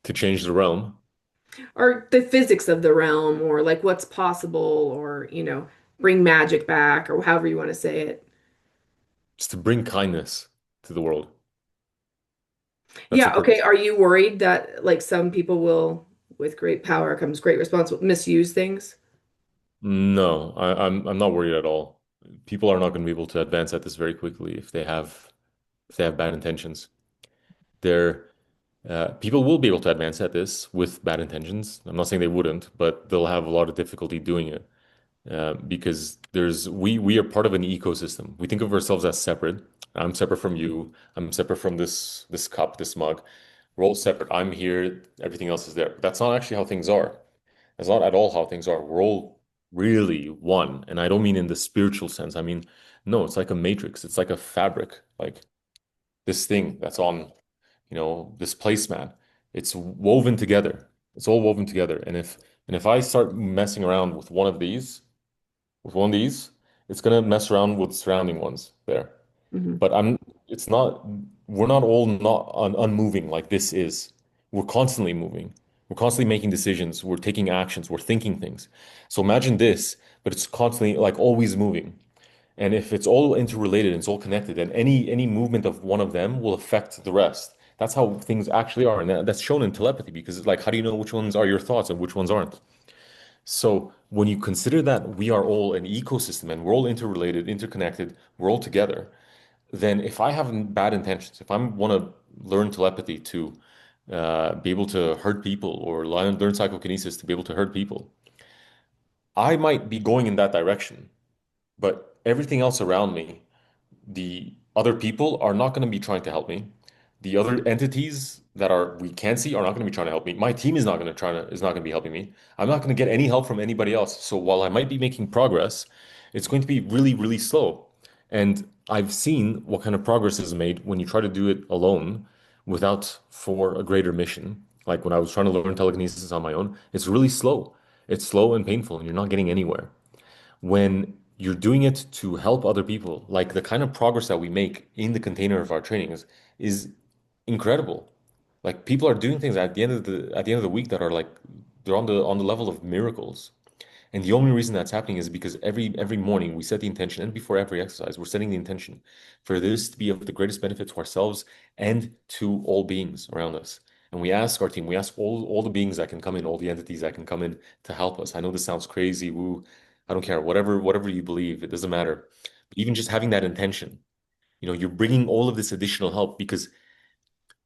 To change the realm Or the physics of the realm, or like what's possible, or, bring magic back, or however you want to say it. is to bring kindness to the world. That's the Yeah, okay. purpose. Are you worried that like some people will, with great power comes great responsibility, misuse things? No, I'm not worried at all. People are not going to be able to advance at this very quickly if they have bad intentions. They're People will be able to advance at this with bad intentions. I'm not saying they wouldn't, but they'll have a lot of difficulty doing it because we are part of an ecosystem. We think of ourselves as separate. I'm separate from you. I'm separate from this cup, this mug. We're all separate. I'm here. Everything else is there. That's not actually how things are. That's not at all how things are. We're all really one. And I don't mean in the spiritual sense. I mean, no, it's like a matrix. It's like a fabric, like this thing that's on, this placemat. It's woven together. It's all woven together. And if I start messing around with one of these, it's gonna mess around with surrounding ones there. Hmm. But it's not, we're not all not unmoving like this is. We're constantly moving. We're constantly making decisions. We're taking actions. We're thinking things. So imagine this, but it's constantly like always moving. And if it's all interrelated and it's all connected, then any movement of one of them will affect the rest. That's how things actually are. And that's shown in telepathy because it's like, how do you know which ones are your thoughts and which ones aren't? So when you consider that we are all an ecosystem and we're all interrelated, interconnected, we're all together, then if I have bad intentions, if I want to learn telepathy to be able to hurt people or learn psychokinesis to be able to hurt people, I might be going in that direction. But everything else around me, the other people are not going to be trying to help me. The other entities that are we can see are not going to be trying to help me. My team is not going to be helping me. I'm not going to get any help from anybody else. So while I might be making progress, it's going to be really, really slow. And I've seen what kind of progress is made when you try to do it alone without for a greater mission. Like when I was trying to learn telekinesis on my own, it's really slow. It's slow and painful, and you're not getting anywhere when you're doing it to help other people, like the kind of progress that we make in the container of our trainings is incredible. Like people are doing things at the end of the week that are like they're on the level of miracles. And the only reason that's happening is because every morning we set the intention, and before every exercise, we're setting the intention for this to be of the greatest benefit to ourselves and to all beings around us. And we ask our team, we ask all the beings that can come in, all the entities that can come in to help us. I know this sounds crazy, woo. I don't care. Whatever you believe, it doesn't matter. But even just having that intention, you're bringing all of this additional help because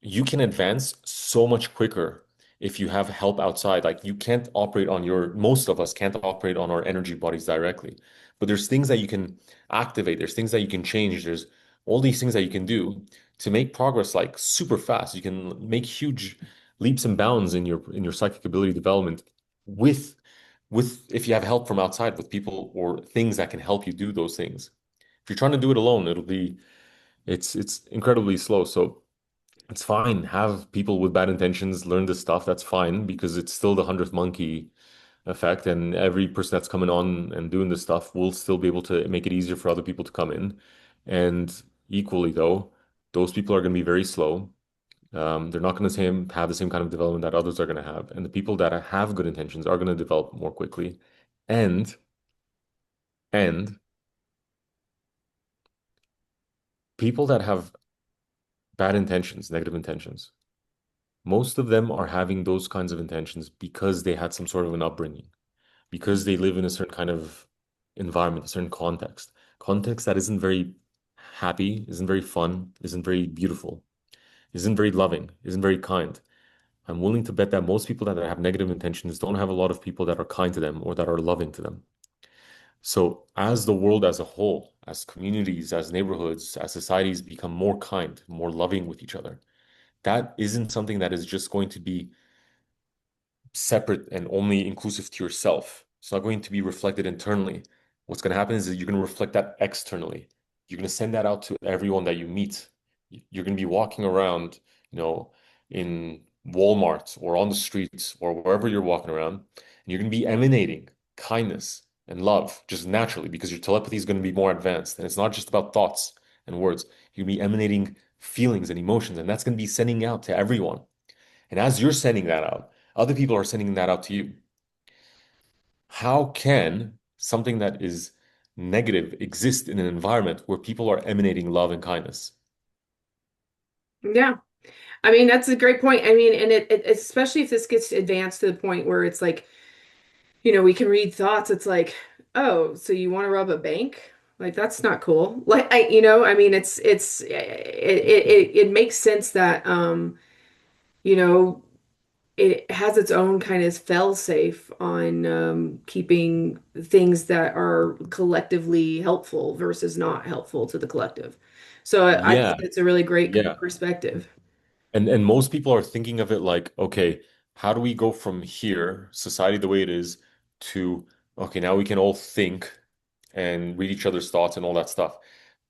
you can advance so much quicker if you have help outside. Like you can't operate on most of us can't operate on our energy bodies directly. But there's things that you can activate, there's things that you can change, there's all these things that you can do to make progress like super fast. You can make huge leaps and bounds in your psychic ability development with if you have help from outside with people or things that can help you do those things. If you're trying to do it alone, it's incredibly slow. So it's fine. Have people with bad intentions learn this stuff. That's fine because it's still the hundredth monkey effect, and every person that's coming on and doing this stuff will still be able to make it easier for other people to come in. And equally, though, those people are going to be very slow. They're not going to have the same kind of development that others are going to have, and the people that have good intentions are going to develop more quickly. And and people that have bad intentions, negative intentions, most of them are having those kinds of intentions because they had some sort of an upbringing, because they live in a certain kind of environment, a certain context that isn't very happy, isn't very fun, isn't very beautiful, isn't very loving, isn't very kind. I'm willing to bet that most people that have negative intentions don't have a lot of people that are kind to them or that are loving to them. So, as the world as a whole, as communities, as neighborhoods, as societies become more kind, more loving with each other, that isn't something that is just going to be separate and only inclusive to yourself. It's not going to be reflected internally. What's going to happen is that you're going to reflect that externally. You're going to send that out to everyone that you meet. You're going to be walking around, you know, in Walmart or on the streets or wherever you're walking around, and you're going to be emanating kindness and love just naturally because your telepathy is going to be more advanced. And it's not just about thoughts and words. You're going to be emanating feelings and emotions, and that's going to be sending out to everyone. And as you're sending that out, other people are sending that out to you. How can something that is negative exist in an environment where people are emanating love and kindness? Yeah. I mean, that's a great point. I mean, and especially if this gets advanced to the point where it's like, we can read thoughts. It's like, oh, so you want to rob a bank? Like that's not cool. Like I mean, it makes sense that you know, it has its own kind of fail safe on keeping things that are collectively helpful versus not helpful to the collective. So I think Yeah, it's a really great yeah. perspective. And most people are thinking of it like, okay, how do we go from here, society the way it is, to okay, now we can all think and read each other's thoughts and all that stuff.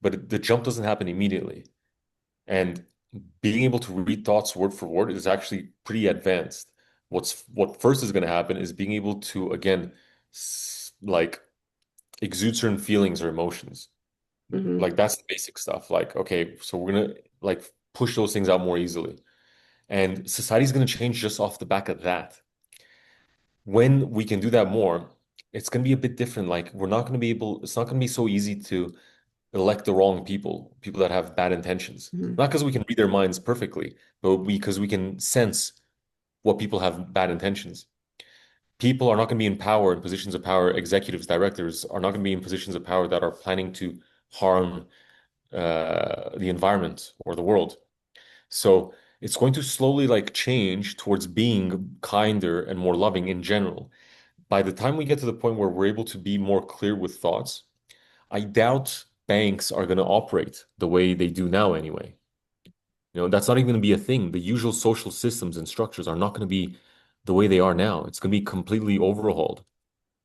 But the jump doesn't happen immediately. And being able to read thoughts word for word is actually pretty advanced. What first is going to happen is being able to again like exude certain feelings or emotions. Hmm. Like that's the basic stuff. Like, okay, so we're gonna like push those things out more easily. And society's gonna change just off the back of that. When we can do that more, it's gonna be a bit different. Like we're not gonna be able, it's not gonna be so easy to elect the wrong people, people that have bad intentions. Hmm. Not because we can read their minds perfectly, but because we can sense what people have bad intentions. People are not going to be in power, in positions of power, executives, directors are not going to be in positions of power that are planning to harm the environment or the world. So it's going to slowly like change towards being kinder and more loving in general. By the time we get to the point where we're able to be more clear with thoughts, I doubt banks are going to operate the way they do now anyway. That's not even going to be a thing. The usual social systems and structures are not going to be the way they are now. It's going to be completely overhauled.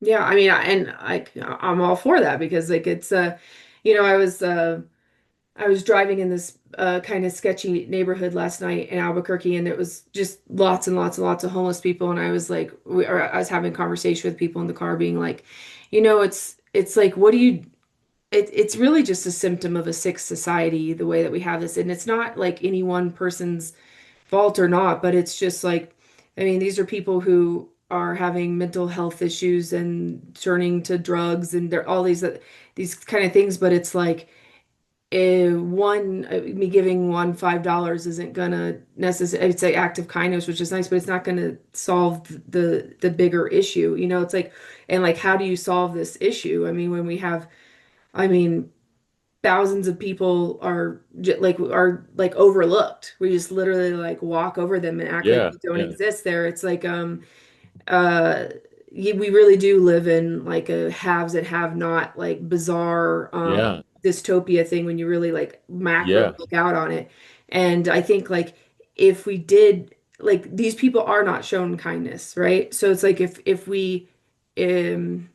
Yeah, I mean, I'm all for that because like it's you know, I was driving in this kind of sketchy neighborhood last night in Albuquerque, and it was just lots and lots and lots of homeless people. And I was like, or I was having a conversation with people in the car, being like, it's like, what do you? It's really just a symptom of a sick society, the way that we have this, and it's not like any one person's fault or not, but it's just like, I mean, these are people who are having mental health issues and turning to drugs, and they're all these kind of things, but it's like me giving one $5 isn't gonna necessarily, it's an act of kindness, which is nice, but it's not gonna solve the bigger issue. It's like, and like, how do you solve this issue? I mean, when we have, I mean, thousands of people are like overlooked. We just literally like walk over them and act like Yeah, they don't yeah, exist there. It's like uh we really do live in like a haves and have not like bizarre yeah, dystopia thing when you really like macro yeah, look out on it. And I think like if we did, like, these people are not shown kindness, right? So it's like if we um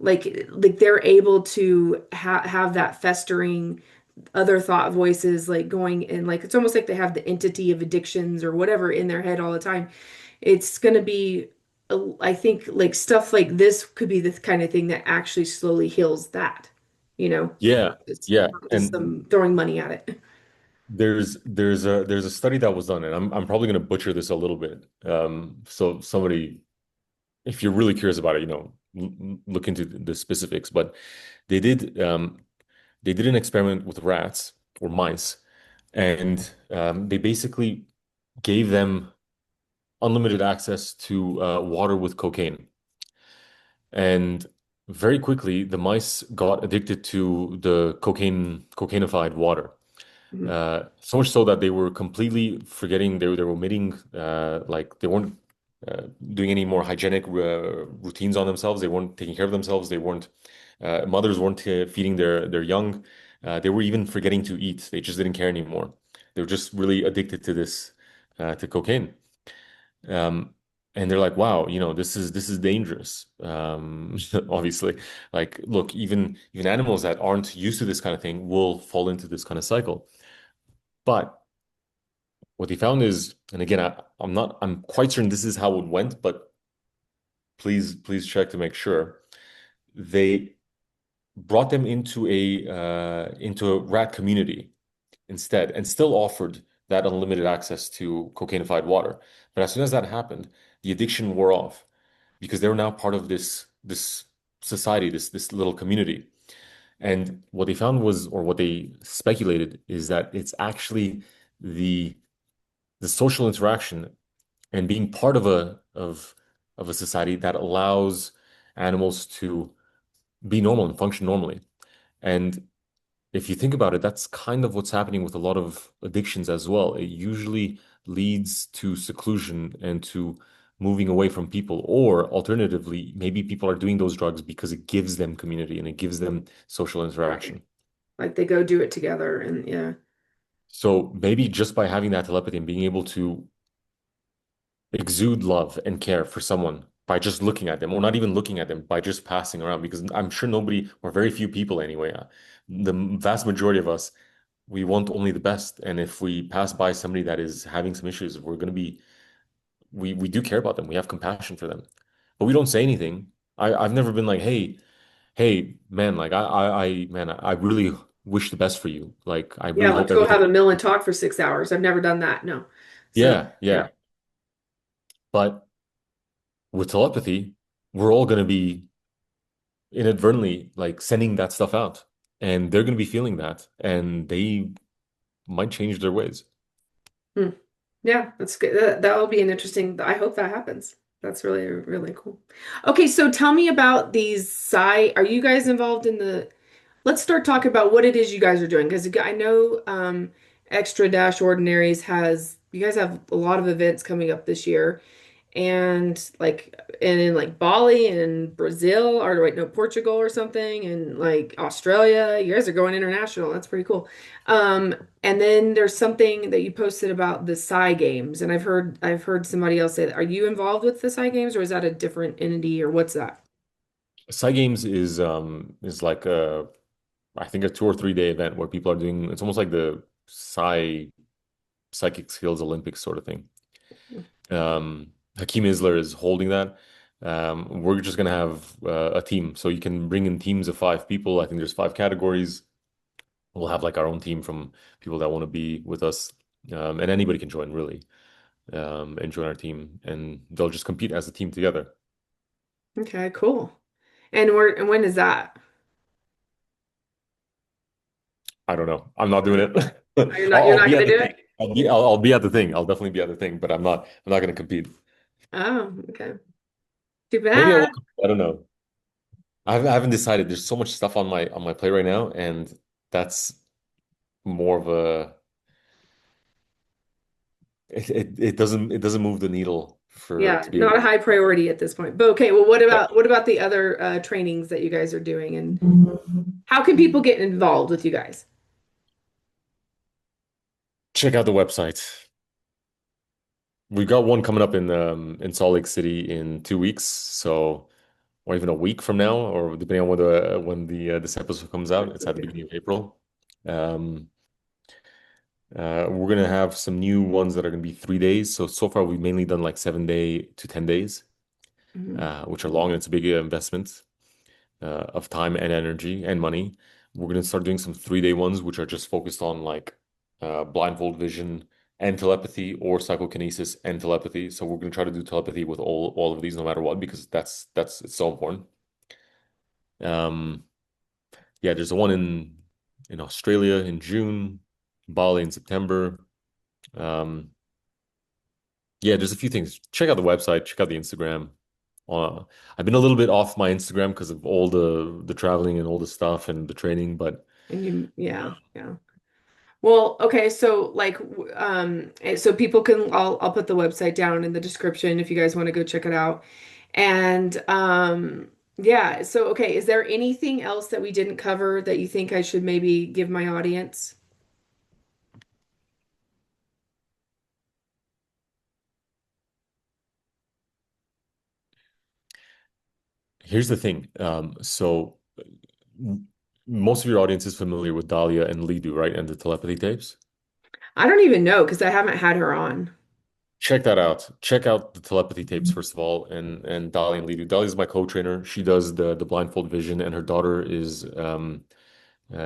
like they're able to have that festering other thought voices like going, and like it's almost like they have the entity of addictions or whatever in their head all the time. It's going to be, I think like stuff like this could be the kind of thing that actually slowly heals that, you know yeah, it's yeah. not just And some throwing money at it. there's a study that was done, and I'm probably going to butcher this a little bit. So somebody, if you're really curious about it, look into the specifics. But they did um, they did an experiment with rats or mice, and they basically gave them unlimited access to water with cocaine. And very quickly, the mice got addicted to the cocainified water. Mhm. So much so that they were completely forgetting, they were omitting, like they weren't doing any more hygienic routines on themselves. They weren't taking care of themselves. They weren't, mothers weren't feeding their young. They were even forgetting to eat. They just didn't care anymore. They were just really addicted to this, to cocaine. Um, and they're like, wow, this is dangerous. Obviously, like, look, even animals that aren't used to this kind of thing will fall into this kind of cycle. But what they found is, and again, I'm quite certain this is how it went, but please check to make sure. They brought them into a rat community instead, and still offered that unlimited access to cocainified water. But as soon as that happened, the addiction wore off because they were now part of this society, this little community. And what they found was, or what they speculated, is that it's actually the the social interaction and being part of a society that allows animals to be normal and function normally. And if you think about it, that's kind of what's happening with a lot of addictions as well. It usually leads to seclusion and to moving away from people, or alternatively, maybe people are doing those drugs because it gives them community and it gives them social Right. interaction. Like they go do it together, and yeah. So maybe just by having that telepathy and being able to exude love and care for someone by just looking at them, or not even looking at them, by just passing around, because I'm sure nobody, or very few people anyway, the vast majority of us we want only the best. And if we pass by somebody that is having some issues, we're going to be, we do care about them. We have compassion for them, but we don't say anything. I've never been like, hey, man, like man, I really wish the best for you. Like, I Yeah, really hope let's go everything. have a meal and talk for 6 hours. I've never done that. No. So, Yeah, yeah. yeah. But with telepathy, we're all going to be inadvertently like sending that stuff out, and they're going to be feeling that, and they might change their ways. Hmm. Yeah, that's good. That'll be an interesting. I hope that happens. That's really, really cool. Okay, so tell me about these Are you guys involved in the? Let's start talking about what it is you guys are doing because I know Extra Dash Ordinaries has. You guys have a lot of events coming up this year, and in like Bali and Brazil or wait no Portugal or something and like Australia. You guys are going international. That's pretty cool. And then there's something that you posted about the Psy Games, and I've heard somebody else say that. Are you involved with the Psy Games, or is that a different entity, or what's that? Side Games is like a I think a 2 or 3 day event where people are doing it's almost like the psychic skills Olympics sort of thing. Hakeem Isler is holding that. We're just gonna have a team, so you can bring in teams of 5 people. I think there's 5 categories. We'll have like our own team from people that want to be with us, and anybody can join really, and join our team, and they'll just compete as a team together. Okay, cool. And when is that? I don't know. I'm not doing Oh, it. you're I'll, not you're I'll not be gonna at the do thing. it? I'll be at the thing. I'll definitely be at the thing, but I'm not going to compete. Oh, okay. Too Maybe I bad. will. I don't know. I haven't decided. There's so much stuff on my plate right now, and that's more of a it doesn't move the needle for Yeah, to be able not a to. high priority at this point. But okay, well, what about the other trainings that you guys are doing, and how can people get involved with you guys? Check out the website. We've got one coming up in Salt Lake City in 2 weeks, so or even a week from now, or depending on when this episode comes out. It's at the beginning of April. Um, we're gonna have some new ones that are gonna be 3 days. So far we've mainly done like 7 day to 10 days, Mhm. which are long and it's a big investment of time and energy and money. We're gonna start doing some 3 day ones, which are just focused on like blindfold vision and telepathy or psychokinesis and telepathy. So we're gonna try to do telepathy with all of these no matter what because that's it's so important. Um, yeah, there's the one in Australia in June, Bali in September. Um, yeah, there's a few things. Check out the website, check out the Instagram. Uh, I've been a little bit off my Instagram because of all the traveling and all the stuff and the training, but Yeah, yeah. Well, okay, so so people can I'll put the website down in the description if you guys want to go check it out. And yeah, so okay, is there anything else that we didn't cover that you think I should maybe give my audience? here's the thing. Most of your audience is familiar with Dahlia and Lidu, right? And the telepathy tapes. I don't even know because I haven't had her on. Check that out. Check out the telepathy tapes first of all, and Dali and Lidu. Dali is my co-trainer. She does the blindfold vision, and her daughter is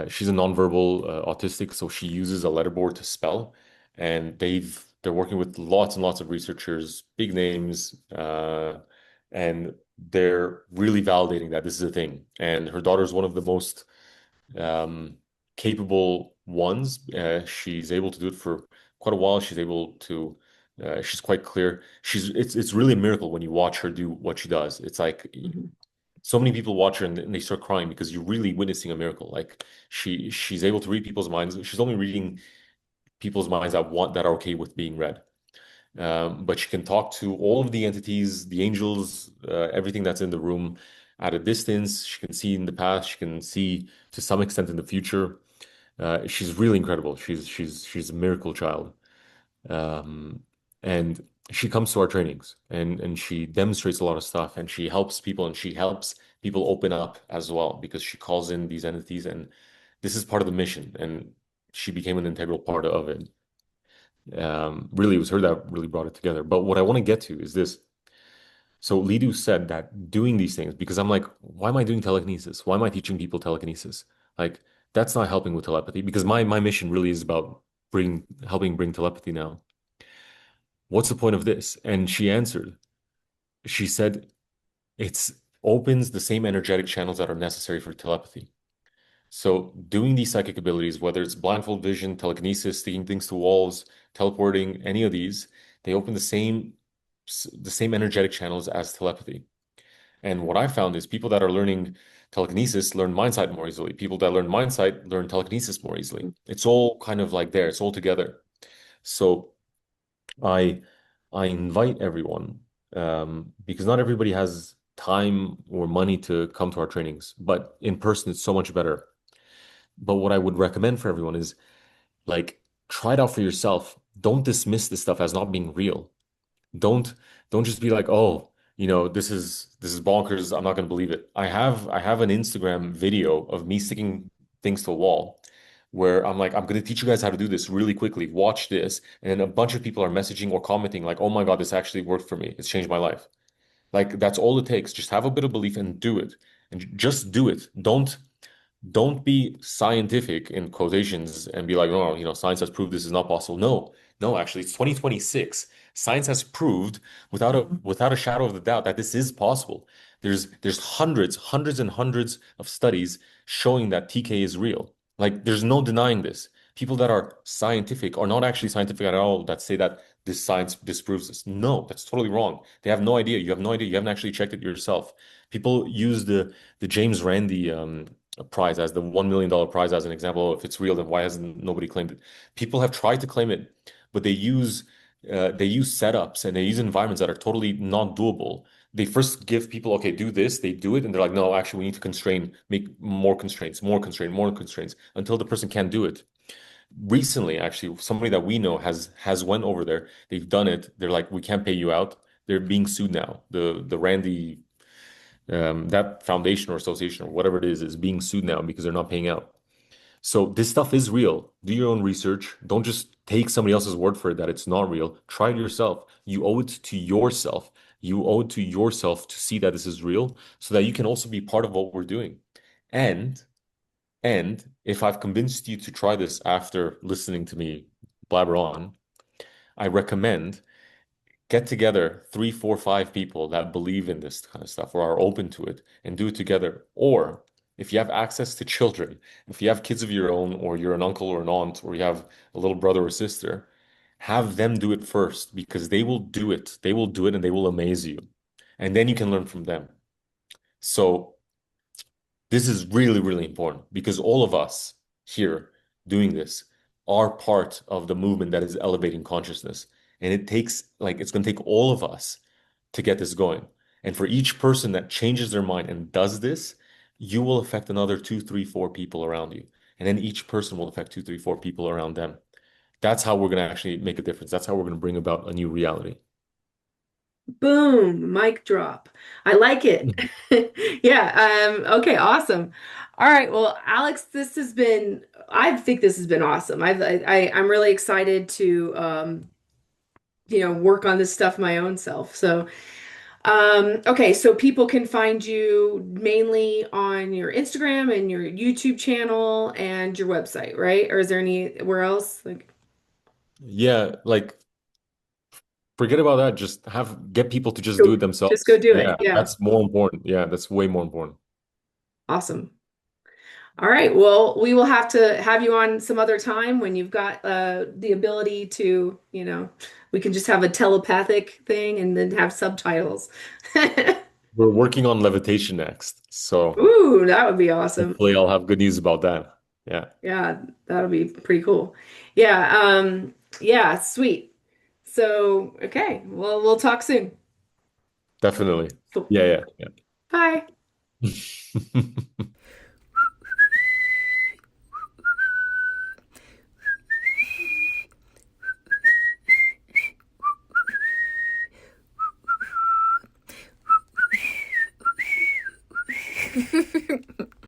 she's a nonverbal autistic, so she uses a letterboard to spell. And they're working with lots and lots of researchers, big names, and they're really validating that this is a thing. And her daughter is one of the most um, capable ones. She's able to do it for quite a while. She's able to. She's quite clear. It's really a miracle when you watch her do what she does. It's like Mhm. so many people watch her and they start crying because you're really witnessing a miracle. Like she's able to read people's minds. She's only reading people's minds that are okay with being read. But she can talk to all of the entities, the angels, everything that's in the room at a distance. She can see in the past. She can see to some extent in the future. She's really incredible. She's a miracle child. Um, and she comes to our trainings and she demonstrates a lot of stuff and she helps people and she helps people open up as well because she calls in these entities and this is part of the mission. And she became an integral part of it. Really, it was her that really brought it together. But what I want to get to is this. So Lidu said that doing these things, because I'm like, why am I doing telekinesis? Why am I teaching people telekinesis? Like, that's not helping with telepathy because my mission really is about helping bring telepathy now. What's the point of this? And she answered, she said, it's opens the same energetic channels that are necessary for telepathy. So doing these psychic abilities, whether it's blindfold vision, telekinesis, sticking things to walls, teleporting, any of these, they open the same energetic channels as telepathy. And what I found is people that are learning telekinesis learn MindSight more easily. People that learn MindSight learn telekinesis more easily. It's all kind of like there, it's all together. So I I invite everyone because not everybody has time or money to come to our trainings, but in person it's so much better. But what I would recommend for everyone is like try it out for yourself. Don't dismiss this stuff as not being real. Don't don't just be like, oh, this is bonkers. I'm not going to believe it. I have an Instagram video of me sticking things to a wall where I'm like, I'm going to teach you guys how to do this really quickly. Watch this. And then a bunch of people are messaging or commenting like, oh my God, this actually worked for me. It's changed my life. Like that's all it takes. Just have a bit of belief and do it. And just do it. Don't be scientific in quotations and be like, no, science has proved this is not possible. No, no, actually, it's 2026. Science has proved without a shadow of the doubt that this is possible. There's hundreds and hundreds of studies showing that TK is real. Like, there's no denying this. People that are scientific are not actually scientific at all that say that this science disproves this. No, that's totally wrong. They have no idea. You have no idea. You haven't actually checked it yourself. People use the James Randi prize as the $1 million prize as an example. If it's real, then why hasn't nobody claimed it? People have tried to claim it, but they use setups and they use environments that are totally not doable. They first give people, okay, do this, they do it, and they're like, no, actually, we need to make more constraints until the person can't do it. Recently, actually, somebody that we know has went over there. They've done it. They're like, we can't pay you out. They're being sued now. The Randy that foundation or association or whatever it is being sued now because they're not paying out. So this stuff is real. Do your own research. Don't just take somebody else's word for it that it's not real. Try it yourself. You owe it to yourself. You owe it to yourself to see that this is real so that you can also be part of what we're doing. And and if I've convinced you to try this after listening to me blabber on, I recommend get together three, four, five people that believe in this kind of stuff or are open to it and do it together. Or if you have access to children, if you have kids of your own, or you're an uncle or an aunt, or you have a little brother or sister, have them do it first because they will do it. They will do it and they will amaze you. And then you can learn from them. So this is really, really important because all of us here doing this are part of the movement that is elevating consciousness. And it's going to take all of us to get this going. And for each person that changes their mind and does this, you will affect another two, three, four people around you. And then each person will affect two, three, four people around them. That's how we're going to actually make a difference. That's how we're going to bring about a new reality. Boom, mic drop. I like it. Mhm. Yeah, okay, awesome. All right, well, Alex, I think this has been awesome. I'm really excited to work on this stuff my own self. So, okay, so people can find you mainly on your Instagram and your YouTube channel and your website, right? Or is there anywhere else? Like, Yeah, like forget about that. Get people to just do it just go themselves. do it. Yeah, Yeah, that's more important. Yeah, that's way more important. awesome. All right. Well, we will have to have you on some other time when you've got the ability to, we can just have a telepathic thing and then have subtitles. We're working on levitation next, so Ooh, that would be awesome. hopefully I'll have good news about that. Yeah, Yeah, that'll be pretty cool. Yeah, yeah, sweet. So, okay. Well, we'll talk soon. definitely. Cool. Yeah, yeah, Bye. yeah.